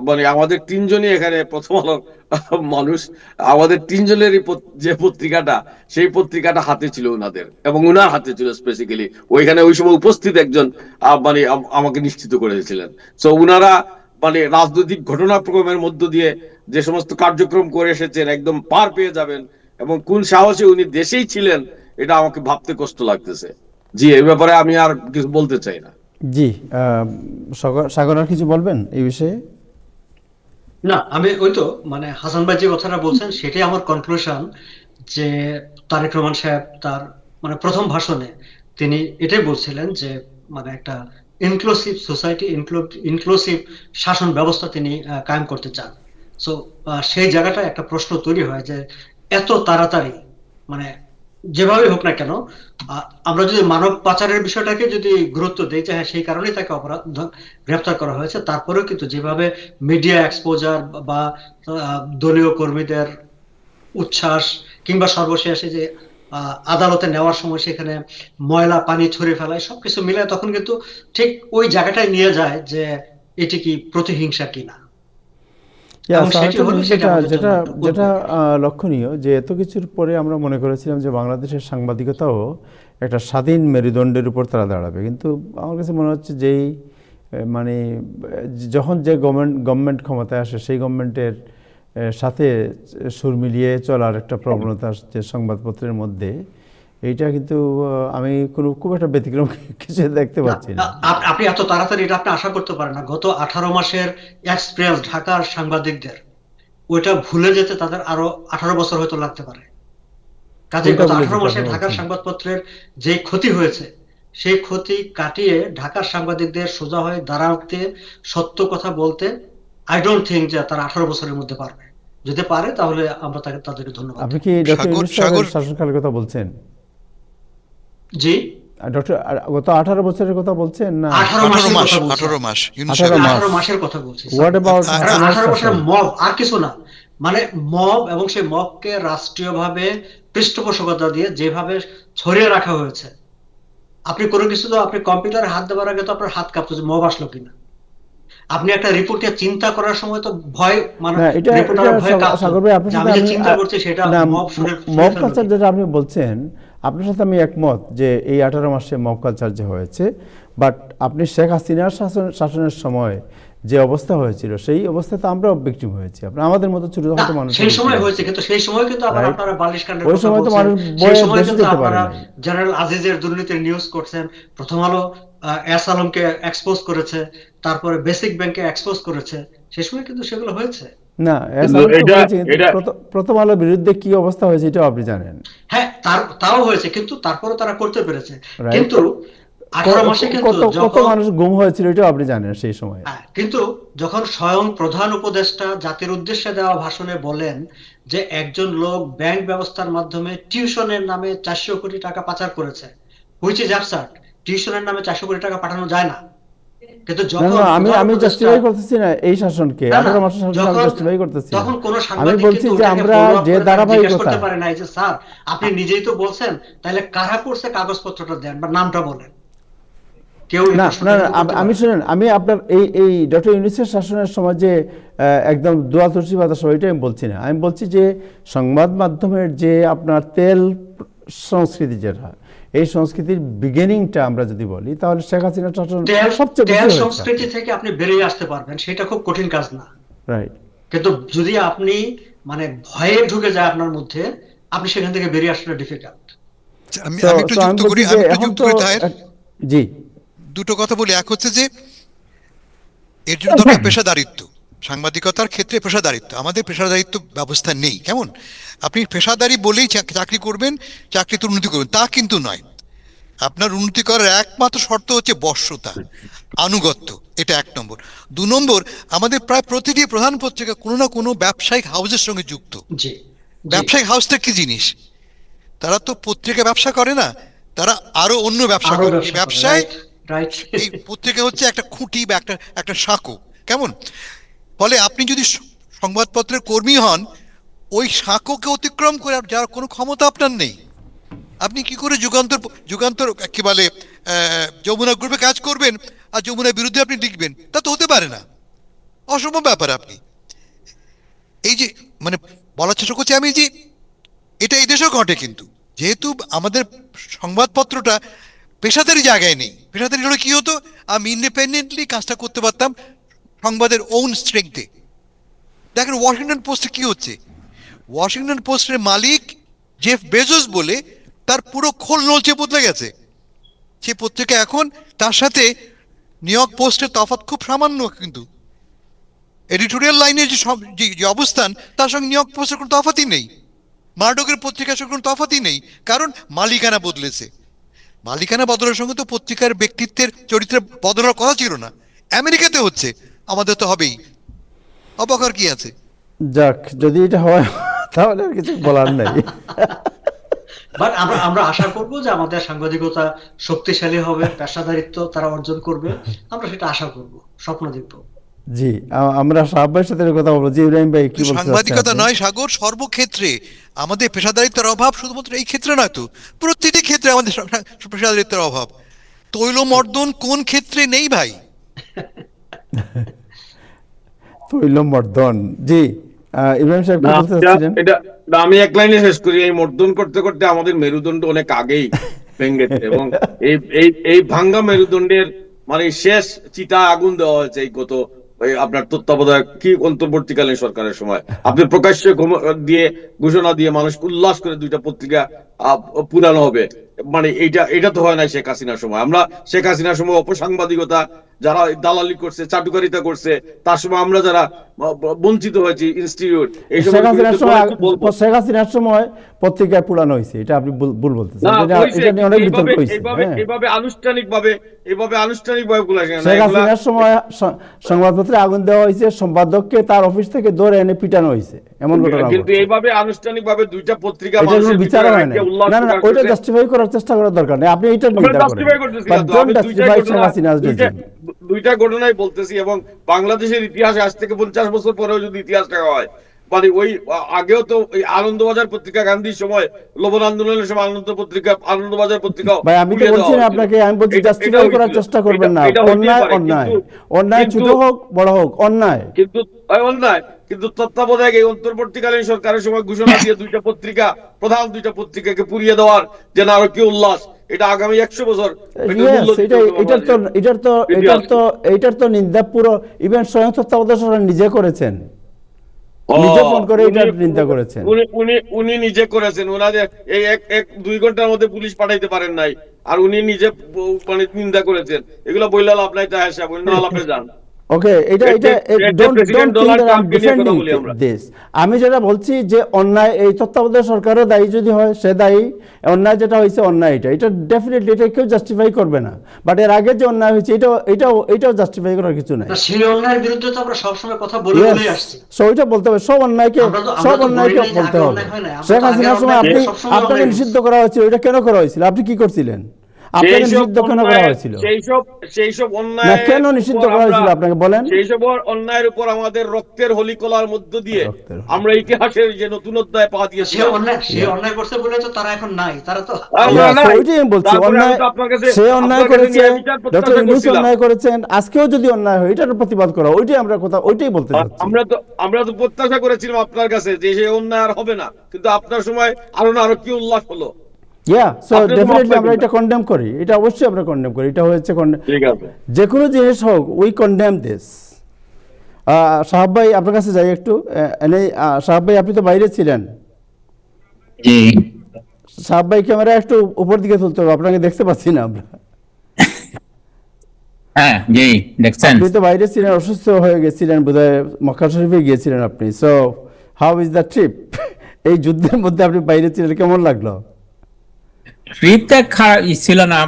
মানে আমাদের তিনজনই এখানে প্রথম আলোর মানুষ, আমাদের তিনজনেরই যে পত্রিকাটা, সেই পত্রিকাটা হাতে ছিল উনাদের, এবং উনার হাতে ছিল স্পেসিক্যালি। ওইখানে ওই সময় উপস্থিত একজন মানে আমাকে নিশ্চিত করেছিলেন। তো উনারা মানে রাজনৈতিক ঘটনাক্রমের মধ্য দিয়ে যে সমস্ত কার্যক্রম করে এসেছেন, একদম পার পেয়ে যাবেন, এবং কোন সাহসে উনি দেশেই ছিলেন, এটা আমাকে ভাবতে কষ্ট লাগতেছে। জি, এই ব্যাপারে আমি আর কিছু বলতে চাই না। জি, সাগর আর কিছু বলবেন এই বিষয়ে? না, আমি ওই তো মানে হাসান ভাই যে কথাটা বলছেন সেটাই আমার কনক্লুশন, যে তারেক রহমান সাহেব তার মানে প্রথম ভাষণে তিনি এটাই বলছিলেন যে মানে একটা ইনক্লুসিভ সোসাইটি, ইনক্লুসিভ শাসন ব্যবস্থা তিনি কায়েম করতে চান। সো সেই জায়গাটা একটা প্রশ্ন তৈরি হয় যে এত তাড়াতাড়ি মানে যেভাবে হোক না কেন, আমরা যদি মানব পাচারের বিষয়টাকে যদি গুরুত্ব দিই যে হ্যাঁ সেই কারণেই তাকে গ্রেফতার করা হয়েছে, তারপরেও কিন্তু যেভাবে মিডিয়া এক্সপোজার বা দলীয় কর্মীদের উচ্ছ্বাস, কিংবা সর্বশেষে যে আদালতে নেওয়ার সময় সেখানে ময়লা পানি ছড়িয়ে ফেলায়, সবকিছু মিলে তখন কিন্তু ঠিক ওই জায়গাটায় নিয়ে যায় যে এটি কি প্রতিহিংসা কিনা। এবং সেটি আরেকটা হলো জিনিস সেটা যেটা আমাদের জন্য যেটা একটা যেটা উদ্বেগ। লক্ষণীয়, যে এত কিছুর পরে আমরা মনে করেছিলাম যে বাংলাদেশের সাংবাদিকতাও একটা স্বাধীন মেরুদণ্ডের উপর তারা দাঁড়াবে, কিন্তু আমার কাছে মনে হচ্ছে যেই মানে যখন যে গভর্নমেন্ট ক্ষমতায় আসে সেই গভর্নমেন্টের সাথে সুর মিলিয়ে চলার একটা প্রবণতা আসছে সংবাদপত্রের মধ্যে, এইটা কিন্তু আমি খুব একটা ব্যতিক্রম কিছু দেখতে না, পাচ্ছি না। আপনি এত তাড়াতাড়ি এটা আপনি আশা করতে পারেন না। গত 18 মাসের এক্সপিরিয়েন্স ঢাকার সাংবাদিকদের, ওইটা ভুলে যেতে তাদের আরো 18 বছর হয়তো লাগতে পারে। কাজে কোনটা গত বলে 18 যেটা মাসে আপনি ঢাকার বলছেন? সংবাদপত্রের যে ক্ষতি হয়েছে, সেই ক্ষতি কাটিয়ে ঢাকার সাংবাদিকদের সোজা হয়ে দাঁড়াতে, সত্য কথা বলতে, আই ডোন্ট থিঙ্ক যে তারা 18 বছরের মধ্যে পারবে। যদি পারে তাহলে আমরা তাদেরকে ধন্যবাদ আপনি দেব। কি ডক্টর সাগর ইউনূস সাহেবের সাগর শাসনকালের কথা বলছেন? জি, ডক্টর গত 18 বছরের কথা বলছেন না 18 মাসের কথা বলছি। 18 মাস ইউনূস 18 সাহেবের। মাস? 18 মাসের কথা বলছি স্যার। হোয়াট অ্যাবাউট আ- কারণ আ- 18 18 বছরের শাসন? মব আর কিছু না, মানে মব, এবং সেই মবকে রাষ্ট্রীয়ভাবে পৃষ্ঠপোষকতা দিয়ে যেভাবে ছড়িয়ে রাখা হয়েছে, আপনি কোনো কিছু তো, আপনি কম্পিউটারে হাত দেওয়ার আগে তো আপনার হাত কাঁপতো যে মব আসলো কিনা। আপনি একটা রিপোর্টকে চিন্তা করার সময় তো ভয়, মানে না, এটা এটা রিপোর্টার ভয়ে কাঁপতো সাগর ভাই, আপনার যে সাথে আমি যে আমি চিন্তা করছি সেটা না, মব শুনে মব ফেলবে কালচার কিনা। যেটা আপনি বলছেন, আপনার সাথে আমি একমত যে এই 18 মাসে মব কালচার যে হয়েছে, বাট আপনি শেখ হাসিনার শাসনের সময় যে অবস্থা হয়েছিল সেই অবস্থাতে আমরাও ভিকটিম হয়েছি, আমাদের মতো ছোট না, হয়তো মানুষ সেই সময় হয়েছে, কিন্তু সেই সময় কিন্তু আবার রাইট। আপনারা বালিশ কাণ্ডের ওই কথা সময় তো বলছেন, মানুষ সেই বয়ে সময় দেশে কিন্তু যেতে পারে আপনারা নাই। জেনারেল আজিজের দুর্নীতির নিউজ করছেন, প্রথম আলো এস আলমকে এক্সপোজ করেছে, তারপরে বেসিক ব্যাংকে এক্সপোজ করেছে, সেই সময় কিন্তু সেগুলো হয়েছে। না, কিন্তু সালম তো এটা করেছে, কিন্তু এটা প্রথম আলোর বিরুদ্ধে কি অবস্থা হয়েছে এটাও আপনি জানেন, হ্যাঁ, তাও হয়েছে, কিন্তু তারপরে তারা করতে পেরেছে। রাইট? কিন্তু 18 মাসে কিন্তু কত কত যখন, মানুষ গুম হয়েছিল এটাও আপনি জানেন সেই সময়। কিন্তু যখন স্বয়ং প্রধান উপদেষ্টা জাতির উদ্দেশ্যে দেওয়া ভাষণে বলেন যে একজন লোক ব্যাংক ব্যবস্থার মাধ্যমে টিউশনের নামে 400 কোটি টাকা পাচার করেছে, হুইচ ইজ অ্যাবসার্ড। টিউশনের নামে 400 কোটি টাকা পাঠানো যায় না। কিন্তু না যখন না, আমি প্রধান আমি উপদেষ্টা, জাস্টিফাই করতেছি না এই শাসনকে, না না, 18 মাসের শাসনকে আমি যখন জাস্টিফাই করতেছি না। তখন কোন আমি সাংবাদিক বলছি কিন্তু যে ওটাকে আমরা ফলো আপ যে করে তাকে জিজ্ঞেস ধারাবাহিকতা, করতে পারে নাই যে স্যার আপনি নিজেই তো বলছেন, তাহলে কারা করছে কাগজপত্রটা দেন বা নামটা বলেন। কেউ এই না প্রশ্নটা না কিন্তু করতে আমি পারে। শুনেন, আমি আপনার এই ডক্টর ইউনূসের শাসনের সময় যে একদম দোয়া তুলসী পাতা সময়টা আমি বলছি না, আমি বলছি যে সংবাদ মাধ্যমের যে আপনার তেল সংস্কৃতি যেটা, এই সংস্কৃতির বিগিনিংটা আমরা যদি বলি তাহলে শেখ হাসিনার শাসন তেল সবচেয়ে তেল বেশি হয়েছে। সংস্কৃতি থেকে আপনি বেরিয়ে আসতে পারবেন, সেটা খুব কঠিন কাজ না। রাইট। কিন্তু যদি আপনি মানে ভয়ে ঢুকে যায় আপনার মধ্যে, আপনি সেখান থেকে বেরিয়ে আসাটা ডিফিকাল্ট। আমি তো আমি একটু তো আমি যুক্ত বলছি করি, যে আমি একটু এখন যুক্ত তো করি তাহের। জি, দুটো কথা বলি। এক হচ্ছে যে এর জন্য দরকার পেশাদারিত্ব। সাংবাদিকতার ক্ষেত্রে পেশাদারিত্ব, আমাদের পেশাদারিত্ব ব্যবস্থা নেই। কেমন আপনি পেশাদারি বলেই চাকরি করবেন, চাকরিতে উন্নতি করবেন তা কিন্তু নয়। আপনার উন্নতি করার একমাত্র শর্ত হচ্ছে বর্ষতা, আনুগত্য। এটা 1 নম্বর। 2 নম্বর, আমাদের প্রায় প্রতিটি প্রধান পত্রিকা কোনো না কোনো ব্যবসায়িক হাউসের সঙ্গে যুক্ত। জি, জি, ব্যবসায়িক হাউসটা কি জিনিস? তারা তো পত্রিকা ব্যবসা করে না, তারা আরো অন্য ব্যবসা আরো করে। এই ব্যবসা করে, ব্যবসায় রাইট, রাইট। এই পত্রিকা হচ্ছে একটা খুঁটি বা একটা একটা সাঁকো। কেমন ফলে আপনি যদি সংবাদপত্রের কর্মী হন, ওই সাঁকোকে অতিক্রম করে আর যার কোনো ক্ষমতা আপনার নেই। আপনি কি করে যুগান্তর যুগান্তর কি বলে যমুনা গ্রুপে কাজ করবেন আর যমুনার বিরুদ্ধে আপনি লিখবেন? তা তো হতে পারে না, অসম্ভব ব্যাপার। আপনি এই যে মানে বলার চেষ্টা করছি আমি যে এটা এই দেশেও ঘটে, কিন্তু যেহেতু আমাদের সংবাদপত্রটা পেশাদারি জায়গায় নেই। পেশাদারি হলে কি হতো, আমি ইন্ডিপেন্ডেন্টলি কাজটা করতে পারতাম সংবাদের ওন স্ট্রেংথে। দেখেন ওয়াশিংটন পোস্টে কি হচ্ছে। ওয়াশিংটন পোস্টের মালিক জেফ বেজোস বলে, তার পুরো খোল নলচে বদলে গেছে সে পত্রিকা এখন। তার সাথে নিউ ইয়র্ক পোস্টের তফাৎ খুব সামান্য, কিন্তু এডিটোরিয়াল লাইনের যে অবস্থান তার সঙ্গে নিউ ইয়র্ক পোস্টের কোনো তফাৎই নেই। মার্ডকের পত্রিকার সঙ্গে কোনো তফাৎই নেই, কারণ মালিকানা বদলেছে। মালিকানা বদলের সঙ্গে তো পত্রিকার ব্যক্তিত্বের চরিত্রের বদলার কথা ছিল না। আমেরিকাতে হচ্ছে, আমাদের তো হবেই। অবাকর কি আছে? যাক, যদি এটা হয় তাহলে আর কিছু বলার নাই। বাট আমরা আশা করব যে আমাদের সাংবাদিকতা শক্তিশালী হবে, পেশাদারিত্ব তারা অর্জন করবে, আমরা সেটা আশা করব, স্বপ্ন দেখব। জি, আমরা সাহাব ভাইয়ের সাথে কথা বলবো। জি ইব্রাহিম ভাই, কি বলতে চাচ্ছেন সাংবাদিকতা আপনি? নয় সাগর, সর্বক্ষেত্রে আমাদের পেশাদারিত্বের অভাব, শুধুমাত্র এই ক্ষেত্রে নয় তো, প্রতিটি ক্ষেত্রে আমাদের পেশাদারিত্বের অভাব। তৈলমর্দন কোন ক্ষেত্রে নেই ভাই? তৈলমর্দন, জি। ইব্রাহিম সাহেব, কি না, বলতে চাচ্ছিলেন? এটা আমি এক লাইনে শেষ করি। এই মর্দন করতে করতে আমাদের মেরুদণ্ড অনেক আগেই ভেঙে গেছে, এবং এই এই এই ভাঙ্গা মেরুদণ্ডের মানে শেষ চিতা আগুন দেওয়া হয়েছে এই গত আপনার তত্ত্বাবধায়ক কি অন্তর্বর্তীকালীন সরকারের সময়। আপনি প্রকাশ্যে দিয়ে ঘোষণা দিয়ে মানুষ উল্লাস করে দুইটা পত্রিকা পুরানো হবে, মানে এটা তো হয় না শেখ হাসিনার সময়। আমরা শেখ হাসিনার সময় অপসাংবাদিকতা যারা দালালি করছে, চাটুকারিতা করছে, তার সময় আমরা যারা বঞ্চিত হয়েছি ইনস্টিটিউট, এই শেখ সময় হাসিনার সময়, শেখ হাসিনার সময় পত্রিকায় পুরানো হয়েছে, এটা আপনি ভুল বলতেছেন। না এটা হয়েছে, এটা নিয়ে অনেক বিতর্ক এইভাবে হয়েছে। এইভাবে হ্যাঁ, এইভাবে আনুষ্ঠানিকভাবে গুলা শেখ হাসিনার সময় সংবাদপত্রে আগুন দেওয়া হয়েছে, সম্পাদককে তার অফিস থেকে ধরে এনে পিটানো হয়েছে, এমন ঘটনা কিন্তু ঘটছে। এইভাবে আনুষ্ঠানিকভাবে দুইটা পত্রিকা এটা কোনো মানুষের বিচার ভিতরে হয় না। রাখিয়ে উল্লাস না না, প্রকাশ ওইটা করছে। জাস্টিফাই করার চেষ্টা করার দরকার নেই, আপনি এটা আমরা নিন্দা করেন। justify করতেছি না বাট তো, ডোন্ট আমি জাস্টিফাই শেখ হাসিনার রেজিম। দুইটা ঘটনাই বলতেছি, এবং বাংলাদেশের ইতিহাসে আজ থেকে 50 বছর পরেও যদি ইতিহাসটা হয়, মানে ওই আগেও তো ওই আনন্দবাজার পত্রিকা গান্ধীর সময়, লবণ আন্দোলনের সময় আনন্দবাজার পত্রিকা ভাই, আমি তো বলছি না আপনাকে, আমি বলছি জাস্টিফাই করার চেষ্টা করবেন না। অন্যায় অন্যায়, অন্যায় ছোট হোক বড় হোক, অন্যায়। কিন্তু অন্যায়, কিন্তু তত্ত্বাবধায়ক এই অন্তর্বর্তীকালীন সরকারের সময় ঘোষণা দিয়ে প্রধান দুইটা পত্রিকাকে পুড়িয়ে দেওয়ার যে নারকীয় উল্লাস, এটা আগামী 100 বছর Yes, এটার তো নিন্দা পুরো ইভেন স্বয়ং তত্ত্বাবধায়ক সরকার নিজে করেছেন, নিজে ফোন করে এটা নিন্দা করেছেন। উনি নিজে করেছেন, ওনাদের এই এক 2 ঘন্টার মধ্যে পুলিশ পাঠাইতে পারেন নাই, আর উনি নিজে মানে নিন্দা করেছেন। এগুলো বললে লাভ নাই, তাই সাহেব অন্য আলাপে যান। ওকে, এটা don't think that I am defending this. আমি যেটা বলছি যে অন্যায় এই তত্ত্বাবধায়ক সরকারও দায়ী যদি হয়, সে দায়ী। অন্যায় যেটা হয়েছে, অন্যায় এটা ডেফিনেটলি, এটা কেউ জাস্টিফাই করবে না। বাট এর আগে যে অন্যায় হয়েছে, এটাও জাস্টিফাই করার কিছু নাই। সেই অন্যায়ের বিরুদ্ধে তো আমরা সবসময় কথা বলে বলেই আসছি। সো ওইটা বলতে হবে, সব অন্যায়কে বলতে হবে। শেখ হাসিনার সময় আপনাকে নিষিদ্ধ করা হয়েছিল, এটা কেন করা হয়েছিল? আপনি কি করছিলেন? আপনাকে নিষিদ্ধ কেন করা হয়েছিল? সেই সব না, অন্যায় কেন নিষিদ্ধ করা হয়েছিল আপনাকে বলেন? সেই সব অন্যায়ের উপর আমাদের রক্তের হোলিকলার মধ্য দিয়ে রক্তের হোলি। আমরা ইতিহাসের যে নতুন অধ্যায় পা দিয়েছি। সে অন্যায় করছে বলে তো তারা এখন নাই, তারা তো ওইটাই আমি বলছি, অন্যায় সে অন্যায় করেছে, ডক্টর ইউনূস অন্যায় করেছেন, আজকেও যদি অন্যায় হয় এটার প্রতিবাদ করা, ওইটাই আমরা কথা, ওইটাই বলতে চাচ্ছি। আমরা তো প্রত্যাশা করেছিলাম আপনার কাছে যে সেই অন্যায় আর হবে না, কিন্তু আপনার সময় আরো কি উল্লাস হলো। সো ডেফিনেটলি আমরা এটা কন্ডেম করি, এটা অবশ্যই আমরা কন্ডেম করি। এটা হয়েছে ঠিক আছে, যে কোনো জিনিস হোক, উই কন্ডেম দিস। সাহাব ভাই, আপনার কাছে যাই একটু। সাহাব ভাই, আপনি তো বাইরে ছিলেন। জি, সাহাব ভাই, ক্যামেরা একটু উপর দিকে তুলতে হবে, আপনাকে দেখতে পাচ্ছি না আমরা। হ্যাঁ, জি, দেখছেন। আপনি তো বাইরে ছিলেন, অসুস্থ হয়ে গেছিলেন বোধহয়, মক্কা শরীফে গিয়েছিলেন আপনি। So how is the trip? এই যুদ্ধের মধ্যে আপনি বাইরে ছিলেন, কেমন লাগলো? ট্রিপটা খারাপ ছিল না,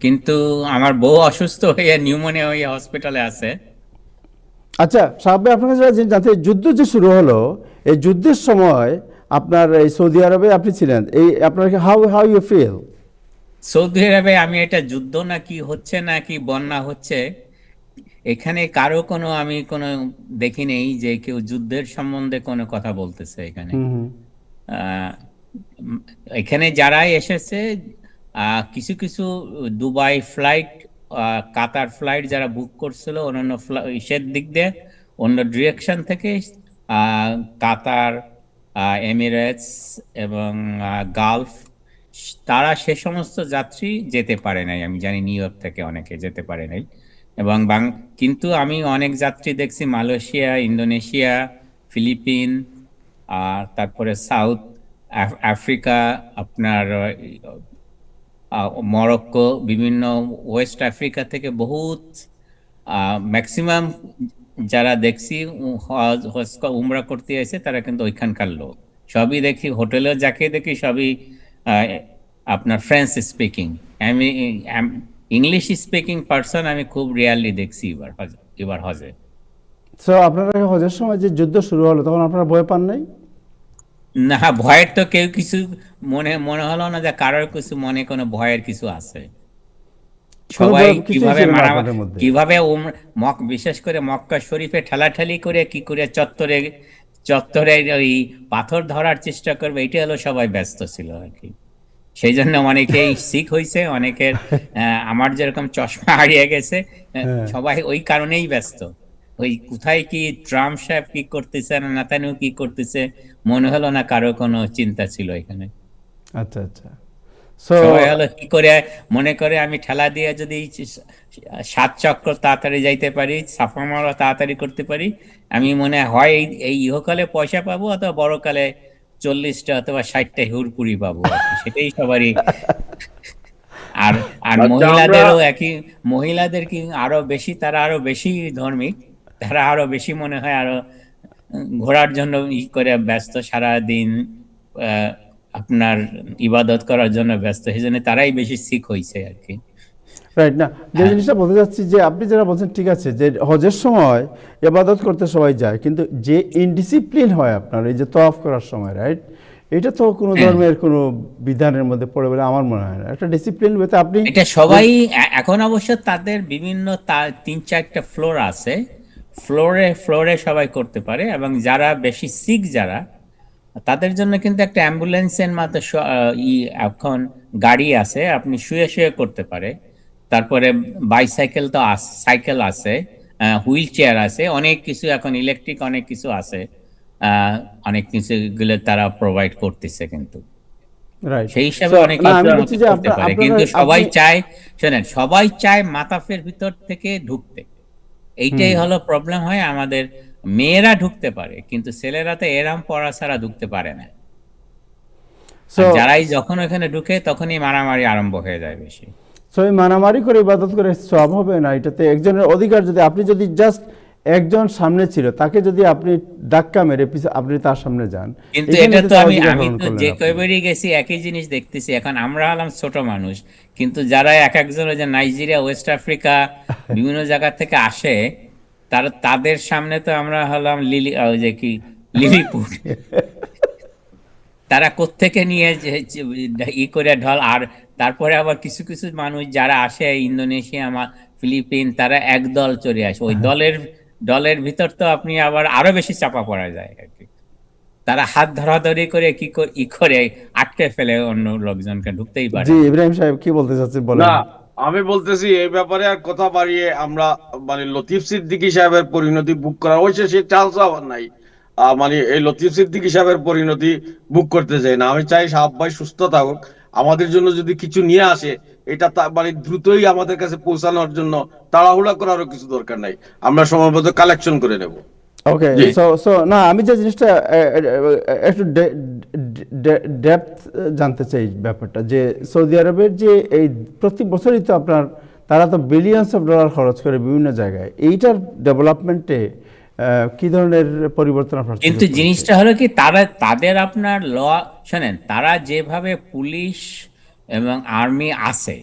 কিন্তু আমার বউ অসুস্থ হয়ে নিউমোনিয়া হয়ে হসপিটালে আছে। আচ্ছা সাহাব ভাই, আপনার কাছে জানতে, যুদ্ধ যে শুরু হলো, এই যুদ্ধের সময় আপনার এই সৌদি আরবে আপনি ছিলেন, এই আপনার হাউ ইউ ফিল? সৌদি আরবে আমি এটা যুদ্ধ নাকি হচ্ছে নাকি বন্যা হচ্ছে, এখানে কারো আমি কোনো দেখি নেই যে কেউ যুদ্ধের সম্বন্ধে কোনো কথা বলতেছে এখানে। আহ, এখানে যারাই এসেছে কিছু কিছু দুবাই ফ্লাইট, কাতার ফ্লাইট যারা বুক করছিল অন্যান্য ইসের দিক দিয়ে, অন্য ডিরেকশন থেকে, কাতার, এমিরেটস এবং গালফ, তারা সে সমস্ত যাত্রী যেতে পারে নাই। আমি জানি নিউ ইয়র্ক থেকে অনেকে যেতে পারে নাই। এবং কিন্তু আমি অনেক যাত্রী দেখছি মালয়েশিয়া, ইন্দোনেশিয়া, ফিলিপিন, আর তারপরে সাউথ আফ্রিকা, আপনার মরক্কো, বিভিন্ন ওয়েস্ট আফ্রিকা থেকে বহুত ম্যাক্সিমাম যারা দেখছি উমরা করতে এসে, তারা কিন্তু ওইখানকার লোক। সবই দেখি হোটেলে যাকে দেখি সবই আপনার ফ্রেঞ্চ স্পিকিং, আমি ইংলিশ স্পিকিং পার্সন আমি খুব রিয়ারলি দেখছি এবার হজে। সো আপনারা হজের সময় যে যুদ্ধ শুরু হলো, তখন আপনারা ভয় পান নাই? না, ভয়ের তো কেউ কিছু মনে হলো না যে কারোর কিছু মনে কোনো ভয়ের কিছু আছে। সবাই কিছুই কিভাবে ছিল না মারা আপনাদের মধ্যে। কিভাবে বিশেষ করে মক্কা শরীফে ঠেলাঠেলি করে কি করে চত্বরে চত্বরে ওই পাথর ধরার চেষ্টা করবে, এটা হলো সবাই ব্যস্ত ছিল আর কি। সেই জন্য অনেকেই শিখ হয়েছে, অনেকের আমার যেরকম চশমা হারিয়ে গেছে, হ্যাঁ। সবাই ওই কারণেই ব্যস্ত। ওই কোথায় কি ট্রাম্প সাহেব কি করতেছে না নেতানিয়াহু কি করতেছে মনে হলো না, কারো কোনো চিন্তা ছিল এখানে। আচ্ছা আচ্ছা। সো সবাই হলো কি করে মনে করে আমি ঠেলা দিয়ে যদি 7 চক্র তাড়াতাড়ি যাইতে পারি, সাফা মারা তাড়াতাড়ি করতে পারি, আমি মনে হয় এই ইহকালে পয়সা পাবো, অথবা বড়কালে 40টা অথবা 60টা হুড়পুরি পাবো আর কি। সেটাই সবারই। আর আর আচ্ছা, মহিলাদেরও একই, মহিলাদের কি আরো বেশি, তারা আরো বেশি ধার্মিক, তারা আরো বেশি মনে হয় আরো ঘোরার জন্য করে ব্যস্ত, সারা দিন আপনার ইবাদত করার জন্য ব্যস্ত, সেই জন্য তারাই বেশি শিখ হয়েছে আর কি। রাইট না, যে হ্যাঁ। জিনিসটা বলতে যাচ্ছি যে আপনি যারা বলছেন ঠিক আছে যে হজের সময় ইবাদত করতে সবাই যায়, কিন্তু যে ইনডিসিপ্লিন হয় আপনার এই যে তওয়াফ করার সময়, রাইট, এটা তো কোনো হ্যাঁ। ধর্মের কোনো বিধানের মধ্যে পড়ে বলে আমার মনে হয় না। একটা ডিসিপ্লিন বলতে আপনি এটা সবাই এখন অবশ্য তাদের বিভিন্ন 3-4টা ফ্লোর আছে, ফ্লোরে ফ্লোরে সবাই করতে পারে। এবং যারা বেশি শিখ যারা, তাদের জন্য কিন্তু একটা অ্যাম্বুলেন্সের মতো এখন গাড়ি আছে, আপনি শুয়ে শুয়ে করতে পারে। তারপরে বাইসাইকেল তো সাইকেল আছে, হুইল চেয়ার আছে, অনেক কিছু এখন ইলেকট্রিক অনেক কিছু আছে, অনেক কিছু গুলো তারা প্রোভাইড করতেছে কিন্তু। রাইট। সেই হিসাবে অনেকে আমি বলছি যে করতে পারে, কিন্তু সবাই চায়, শোনেন, সবাই চায় মাতাফের ভিতর থেকে ঢুকতে। এইটাই হলো প্রবলেম হয় আমাদের। মেয়েরা ঢুকতে পারে, কিন্তু ছেলেরা তো এরাম পড়া ছাড়া ঢুকতে পারে না। আর যারাই যখন ওখানে ঢুকে তখনই মারামারি আরম্ভ হয়ে যায় বেশি। এই মারামারি করে ইবাদত করে সওয়াব হবে না। এটাতে একজনের অধিকার, যদি আপনি যদি জাস্ট একজন সামনে ছিল তাকে যদি আপনি ধাক্কা মেরে আপনি তার সামনে যান, কিন্তু এখানে এটা তো তার আমি অধিকার আমি হরণ তো করলেন যে আপনি। কয়বারই গেছি একই জিনিস দেখতেছি। এখন আমরা হলাম ছোট মানুষ, কিন্তু যারা এক একজন ওই যে নাইজেরিয়া, ওয়েস্ট আফ্রিকা বিভিন্ন জায়গা থেকে আসে, তাদের সামনে তো আমরা হলাম ওই যে কি লিলিপুট। তারা কোত্থেকে নিয়ে করে ঢল। আর তারপরে আবার কিছু কিছু মানুষ যারা আসে ইন্দোনেশিয়া, ফিলিপিন, তারা একদল চলে আসে। ওই দলের ভিতর তো আপনি আবার আরো বেশি চাপা পড়া যায় আর কি। তারা হাত ধরাধরি করে কি করে আটকে ফেলে, অন্য লোকজনকে ঢুকতেই পারে জি না। ইব্রাহিম সাহেব কি বলতে চাচ্ছেন বলেন। না, আমি বলতেছি এই ব্যাপারে আর কথা বাড়িয়ে আমরা মানে লতিফ সিদ্দিকী সাহেবের পরিণতি বুক করা হয়েছে, সে চান্স আমার নাই। মানে এই লতিফ সিদ্দিকী সাহেবের পরিণতি বুক করতে চাই না। আমি চাই সাহাব ভাই সুস্থ থাকুক, আমাদের জন্য যদি কিছু নিয়ে আসে এটা মানে দ্রুতই আমাদের কাছে পৌঁছানোর জন্য তাড়াহুড়া করারও কিছু দরকার নাই, আমরা সময়মতো কালেকশন করে নেব। ওকে, জি। সো না, আমি যে জিনিসটা একটু ডেপথ জানতে চাই ব্যাপারটা, যে সৌদি আরবের যে এই প্রতি বছরই তো আপনার তারা তো বিলিয়নস অফ ডলার খরচ করে বিভিন্ন জায়গায়, এইটার ডেভেলপমেন্টে কি ধরনের পরিবর্তন আপনার চোখে কিন্তু পড়েছে? জিনিসটা হলো কি, তাদের আপনার শোনেন, তারা যেভাবে পুলিশ এবং আর্মি আছে,